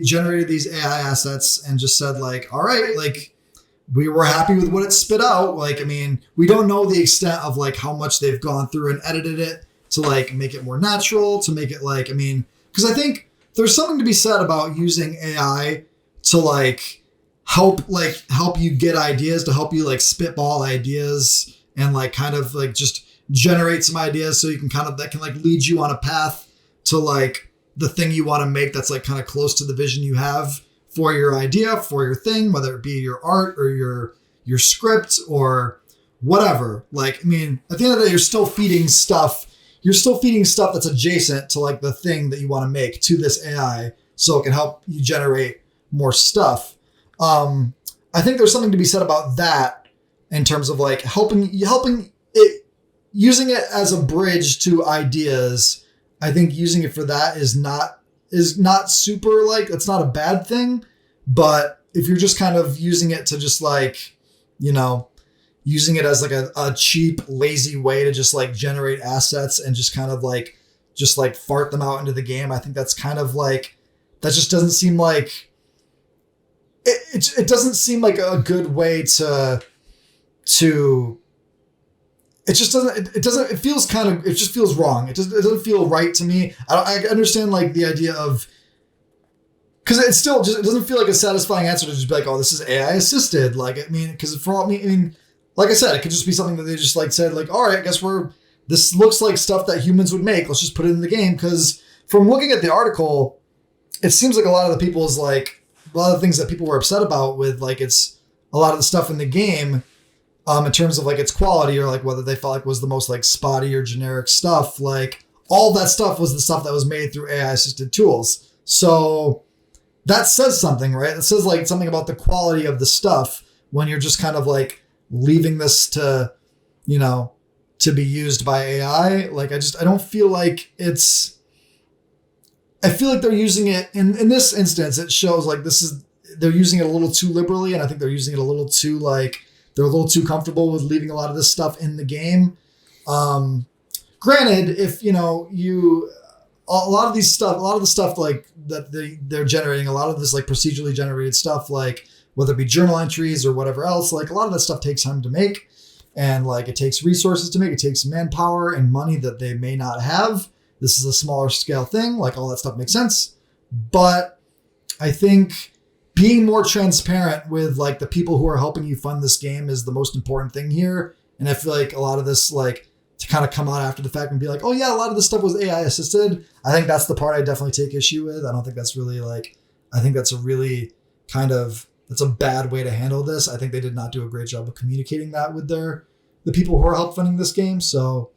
generated these AI assets and just said, like, all right, like, we were happy with what it spit out. Like, I mean, we don't know the extent of, like, how much they've gone through and edited it to, like, make it more natural, to make it, like, I mean, because I think there's something to be said about using AI to, like, help you get ideas, to help you, like, spitball ideas and, like, kind of, like, just generate some ideas so you can kind of, that can, like, lead you on a path to, like, the thing you want to make that's, like, kind of close to the vision you have for your idea, for your thing, whether it be your art or your script or whatever. Like, I mean, at the end of the day, you're still feeding stuff that's adjacent to, like, the thing that you want to make to this AI so it can help you generate more stuff. I think there's something to be said about that in terms of, like, helping it, using it as a bridge to ideas. I think using it for that is not super, like, it's not a bad thing, but if you're just kind of using it to just, like, you know, using it as, like, a cheap, lazy way to just, like, generate assets and just kind of, like, just, like, fart them out into the game, I think that's kind of, like, that just doesn't seem like it doesn't seem like a good way to it just doesn't it feels kind of, it just feels wrong. It doesn't feel right to me. I understand, like, the idea of, because it still just, it doesn't feel like a satisfying answer to just be like, oh, this is AI assisted. Like, I mean, because for all, I mean, like I said, it could just be something that they just, like, said, like, all right, I guess this looks like stuff that humans would make. Let's just put it in the game. Because from looking at the article, it seems like a lot of the people's, like, a lot of the things that people were upset about with, like, it's a lot of the stuff in the game, in terms of, like, its quality, or, like, whether they felt like was the most, like, spotty or generic stuff, like, all that stuff was the stuff that was made through AI assisted tools. So that says something, right? It says, like, something about the quality of the stuff when you're just kind of, like, leaving this to, you know, to be used by AI. Like, I don't feel like I feel like they're using it in this instance. It shows, like, they're using it a little too liberally. And I think they're using it a little too, like, they're a little too comfortable with leaving a lot of this stuff in the game. granted, if a lot of the stuff like that they're generating, a lot of this like procedurally generated stuff, like whether it be journal entries or whatever else, like a lot of that stuff takes time to make, and like it takes resources to make. It takes manpower and money that they may not have. This is a smaller scale thing. Like all that stuff makes sense, but I think being more transparent with like the people who are helping you fund this game is the most important thing here. And I feel like a lot of this, like, to kind of come out after the fact and be like, oh yeah, a lot of this stuff was AI assisted. I think that's the part I definitely take issue with. I don't think that's really like, I think that's a really that's a bad way to handle this. I think they did not do a great job of communicating that with the people who are help funding this game. So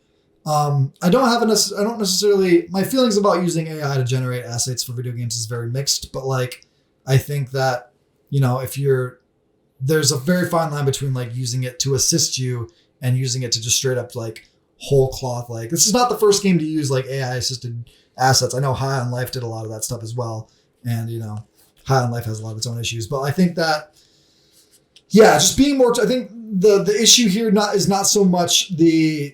I don't necessarily, my feelings about using AI to generate assets for video games is very mixed, but like, I think that, there's a very fine line between like using it to assist you and using it to just straight up like whole cloth. Like this is not the first game to use like AI assisted assets. I know High on Life did a lot of that stuff as well. And, High on Life has a lot of its own issues, but I think that, just being more, I think the issue here is not so much there's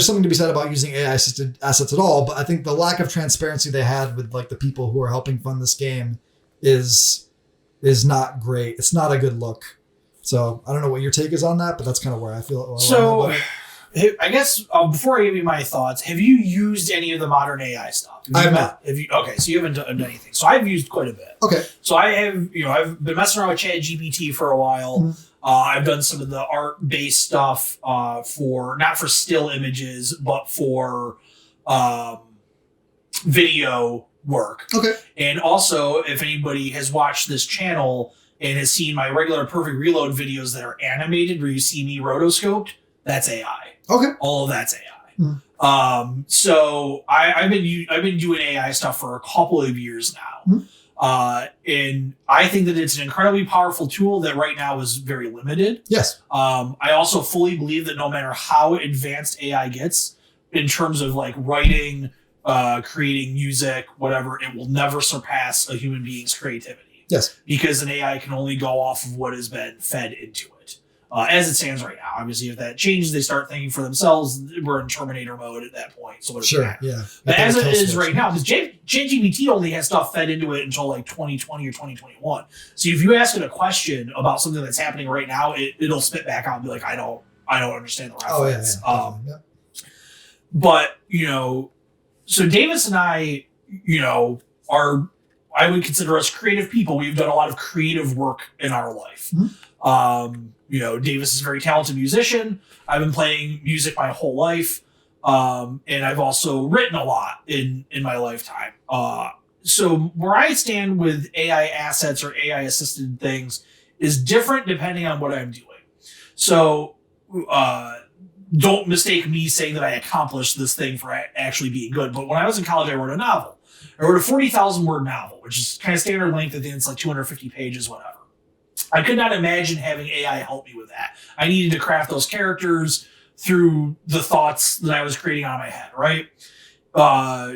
something to be said about using AI assisted assets at all. But I think the lack of transparency they had with like the people who are helping fund this game is not great. It's not a good look. So I don't know what your take is on that, but that's kind of where I feel. So I guess before I give you my thoughts, have you used any of the modern AI stuff? I have not. Okay, so you haven't done anything. So I've used quite a bit. Okay. So I have, I've been messing around with ChatGPT for a while. Mm-hmm. I've done some of the art-based stuff for not for still images, but for video work. Okay. And also, if anybody has watched this channel and has seen my regular Perfect Reload videos that are animated, where you see me rotoscoped, that's AI. Okay. All of that's AI. Mm. So I've been doing AI stuff for a couple of years now. Mm. And I think that it's an incredibly powerful tool that right now is very limited. Yes. I also fully believe that no matter how advanced AI gets in terms of like writing, creating music, whatever, it will never surpass a human being's creativity. Yes. Because an AI can only go off of what has been fed into it. As it stands right now. Obviously, if that changes, they start thinking for themselves. We're in Terminator mode at that point. So what does it matter? Yeah. But as it is right now, because ChatGPT only has stuff fed into it until like 2020 or 2021. So if you ask it a question about something that's happening right now, it'll spit back out and be like, I don't understand the reference. Oh yeah. But so Davis and I, I would consider us creative people. We've done a lot of creative work in our life. Mm-hmm. Davis is a very talented musician. I've been playing music my whole life. And I've also written a lot in my lifetime. So where I stand with AI assets or AI assisted things is different depending on what I'm doing. So, don't mistake me saying that I accomplished this thing for actually being good. But when I was in college, I wrote a novel. I wrote a 40,000 word novel, which is kind of standard length. At the end, it's like 250 pages, whatever. I could not imagine having AI help me with that. I needed to craft those characters through the thoughts that I was creating on my head, right?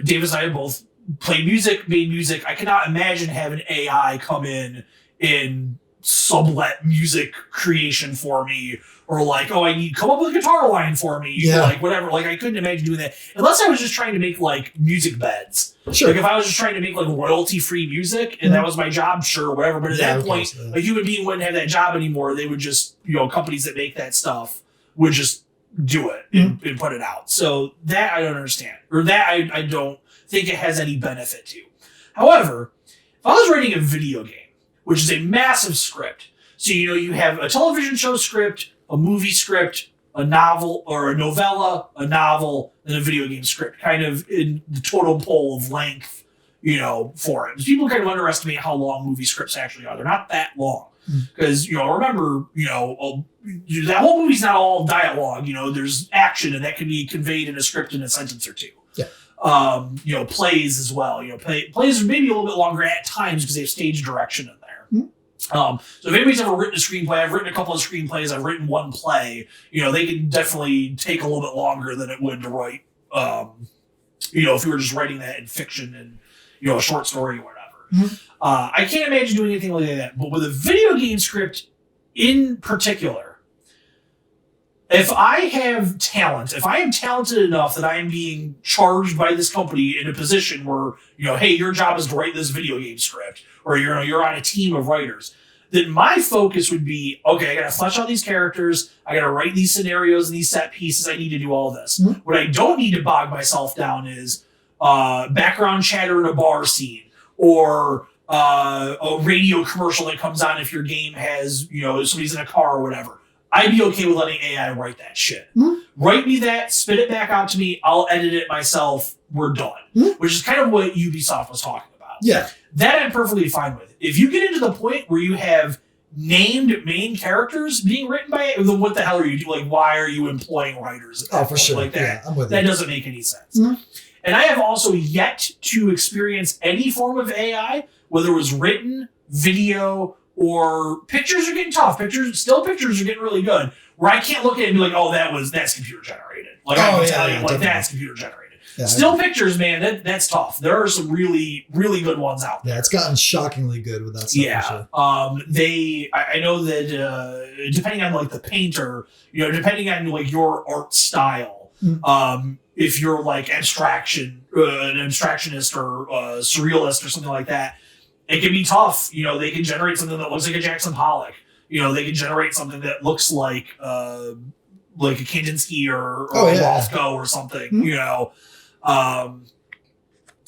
Davis and I both played music, made music. I cannot imagine having AI come in and sublet music creation for me, or like, oh, I need come up with a guitar line for me, like whatever. Like I couldn't imagine doing that unless I was just trying to make like music beds. Sure. Like if I was just trying to make like royalty-free music and that was my job, sure, whatever. But at that point, a human being wouldn't have that job anymore. They would just, companies that make that stuff would just do it and put it out. So that I don't understand, or that I don't think it has any benefit to. However, if I was writing a video game, which is a massive script, so you have a television show script, a movie script, a novel or a novella, a novel, and a video game script, kind of in the total pole of length, for it. People kind of underestimate how long movie scripts actually are. They're not that long. Because, remember, that whole movie's not all dialogue. There's action, and that can be conveyed in a script in a sentence or two. Yeah. Plays as well. Plays are maybe a little bit longer at times because they have stage direction in there. So if anybody's ever written a screenplay, I've written a couple of screenplays, I've written one play, they can definitely take a little bit longer than it would to write, if you were just writing that in fiction and, a short story or whatever. I can't imagine doing anything like that. But with a video game script in particular, if I have talent, if I am talented enough that I am being charged by this company in a position where, hey, your job is to write this video game script, or you're on a team of writers, then my focus would be, okay, I got to flesh out these characters. I got to write these scenarios and these set pieces. I need to do all this. Mm-hmm. What I don't need to bog myself down is background chatter in a bar scene, or a radio commercial that comes on if your game has, somebody's in a car or whatever. I'd be okay with letting AI write that shit. Mm-hmm. Write me that, spit it back out to me. I'll edit it myself. We're done. Mm-hmm. Which is kind of what Ubisoft was talking about. Yeah. That I'm perfectly fine with. If you get into the point where you have named main characters being written by it, then what the hell are you doing? Like, why are you employing writers? Oh, for sure. Like that. Yeah, I'm with that you. Doesn't make any sense. Mm-hmm. And I have also yet to experience any form of AI, whether it was written, video, or pictures are getting tough. Pictures are getting really good. Where I can't look at it and be like, oh, that's computer generated. Like I can tell you, like definitely. That's computer generated. Yeah, still pictures, man, that's tough. There are some really, really good ones out there. Yeah, it's gotten shockingly good with that stuff. Yeah. For sure. I know that depending on like the painter, depending on like your art style, if you're like an abstractionist or surrealist or something like that, it can be tough. They can generate something that looks like a Jackson Pollock. They can generate something that looks like a Kandinsky or Rothko or something. Mm-hmm.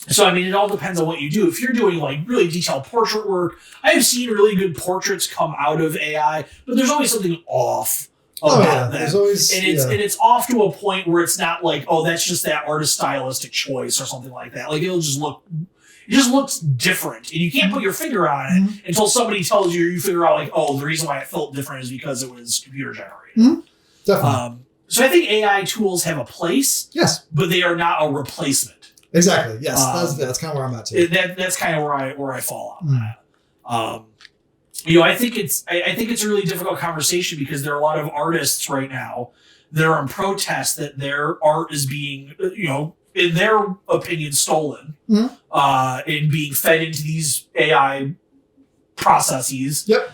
So, I mean, it all depends on what you do. If you're doing like really detailed portrait work, I have seen really good portraits come out of AI, but there's always something off about them. There's always, and it's off to a point where it's not like, oh, that's just that artist's stylistic choice or something like that. Like it just looks different, and you can't put your finger on it until somebody tells you figure out like, oh, the reason why it felt different is because it was computer generated. Mm-hmm. Definitely. So I think AI tools have a place, yes, but they are not a replacement. Exactly. Yes, that's kind of where I'm at too. That's kind of where I fall on that. I think it's a really difficult conversation because there are a lot of artists right now that are in protest that their art is being, in their opinion, stolen, and being fed into these AI processes. Yep.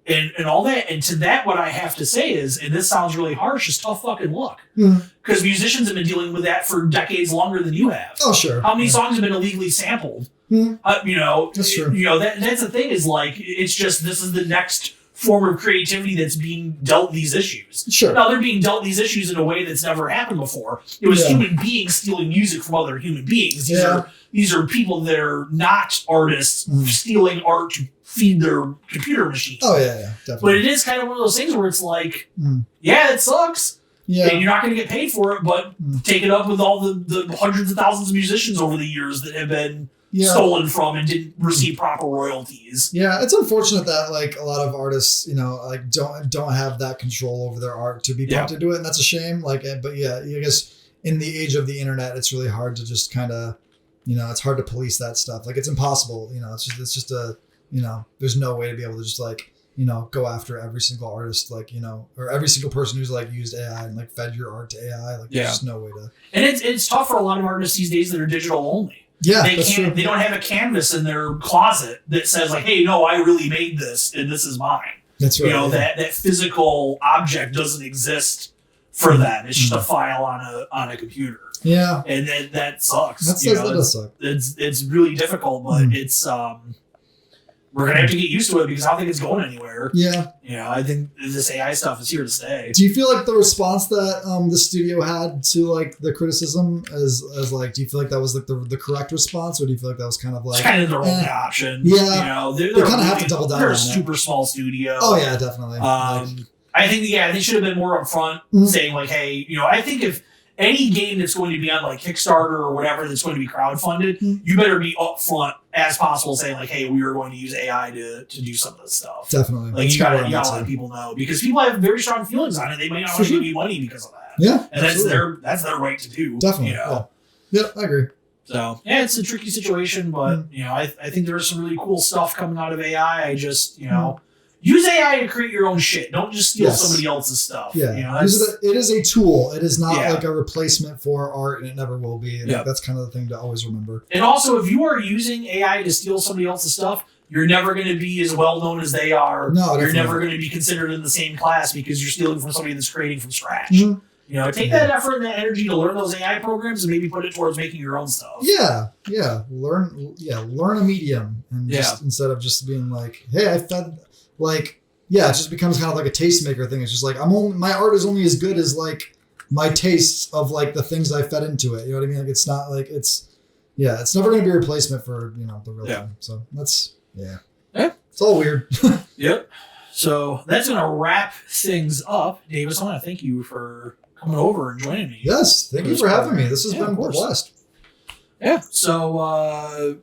And all that. And to that, what I have to say is, and this sounds really harsh, is tough fucking luck. Because musicians have been dealing with that for decades longer than you have. Oh, sure. How many songs have been illegally sampled? That's true. That's the thing is like, it's just, this is the next form of creativity that's being dealt these issues. Sure. Now, they're being dealt these issues in a way that's never happened before. It was human beings stealing music from other human beings. These are people that are not artists stealing art to feed their computer machines. Oh, yeah, definitely. But it is kind of one of those things where it's like, it sucks. Yeah. And you're not going to get paid for it, but take it up with all the hundreds of thousands of musicians over the years that have been stolen from and didn't receive proper royalties. Yeah, it's unfortunate that like a lot of artists, like don't have that control over their art to be pumped into it, and that's a shame. Like, but yeah, I guess in the age of the internet, it's really hard to just kind of, it's hard to police that stuff. Like, it's impossible. It's just a, there's no way to be able to just like, go after every single artist, like, or every single person who's like used AI and like fed your art to AI. Like, there's just no way to. And it's tough for a lot of artists these days that are digital only. Yeah, they don't have a canvas in their closet that says like, hey, no, I really made this and this is mine. That's right. That physical object doesn't exist for them. It's just a file on a computer. Yeah. And that sucks. That does suck. It's really difficult, but it's we're gonna have to get used to it because I don't think it's going anywhere. Yeah. I think this AI stuff is here to stay. Do you feel like the response that the studio had to like the criticism as like, do you feel like that was like the correct response, or do you feel like that was kind of like it's kind of their only option? Yeah. They kind of have to double down. They're a super small studio. Oh yeah, definitely. I think they should have been more upfront, saying like, hey, I think if any game that's going to be on like Kickstarter or whatever that's going to be crowdfunded, you better be upfront as possible, saying like, hey, we are going to use AI to do some of this stuff. Definitely. Like you gotta let people know, because people have very strong feelings on it. They might not want to give you money because of that. Yeah. And that's their right to do. Definitely. Yeah, I agree. So it's a tricky situation, but I think there's some really cool stuff coming out of AI. I just use AI to create your own shit. Don't just steal somebody else's stuff. Yeah, it is a tool. It is not like a replacement for art, and it never will be. And that's kind of the thing to always remember. And also, if you are using AI to steal somebody else's stuff, you're never going to be as well known as they are. No, you're never going to be considered in the same class because you're stealing from somebody that's creating from scratch. Take that effort and that energy to learn those AI programs and maybe put it towards making your own stuff. Yeah. Learn a medium, and just instead of just being like, hey, I fed it just becomes kind of like a tastemaker thing. It's just like my art is only as good as like my tastes of like the things I fed into it. You know what I mean? Like it's not like it's never going to be a replacement for the real thing. So that's it's all weird. Yep. So that's going to wrap things up. Davis, I want to thank you for coming over and joining me. Yes, thank you for having me. This has been a blast. Yeah. So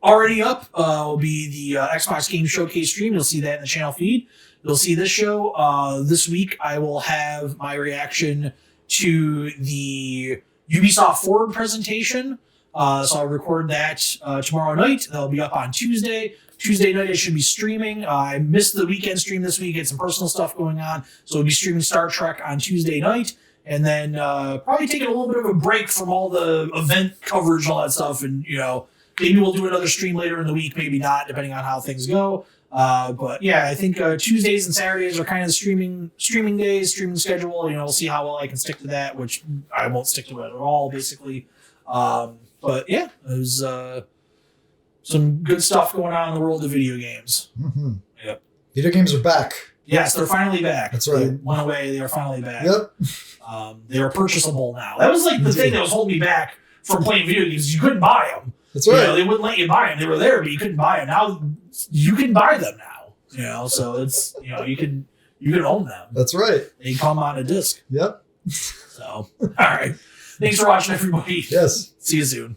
already up will be the Xbox Game Showcase stream. You'll see that in the channel feed. You'll see this show. This week I will have my reaction to the Ubisoft Forward presentation. So I'll record that tomorrow night. That'll be up on Tuesday. Tuesday night I should be streaming. I missed the weekend stream this week. Had some personal stuff going on. So we'll be streaming Star Trek on Tuesday night. And then probably taking a little bit of a break from all the event coverage and all that stuff. And, maybe we'll do another stream later in the week. Maybe not, depending on how things go. But yeah, I think Tuesdays and Saturdays are kind of the streaming days, streaming schedule. We'll see how well I can stick to that, which I won't stick to it at all, basically. But yeah, there's some good stuff going on in the world of video games. Mm-hmm. Yep. Video games are back. Yes, they're finally back. That's right. They went away. They are finally back. Yep. They are purchasable now. That was like the thing that was holding me back from playing video games. You couldn't buy them. That's right. They wouldn't let you buy them. They were there, but you couldn't buy them. Now you can buy them now. So it's you can own them. That's right. They come on a disc. Yep. So all right. Thanks for watching, everybody. Yes. See you soon.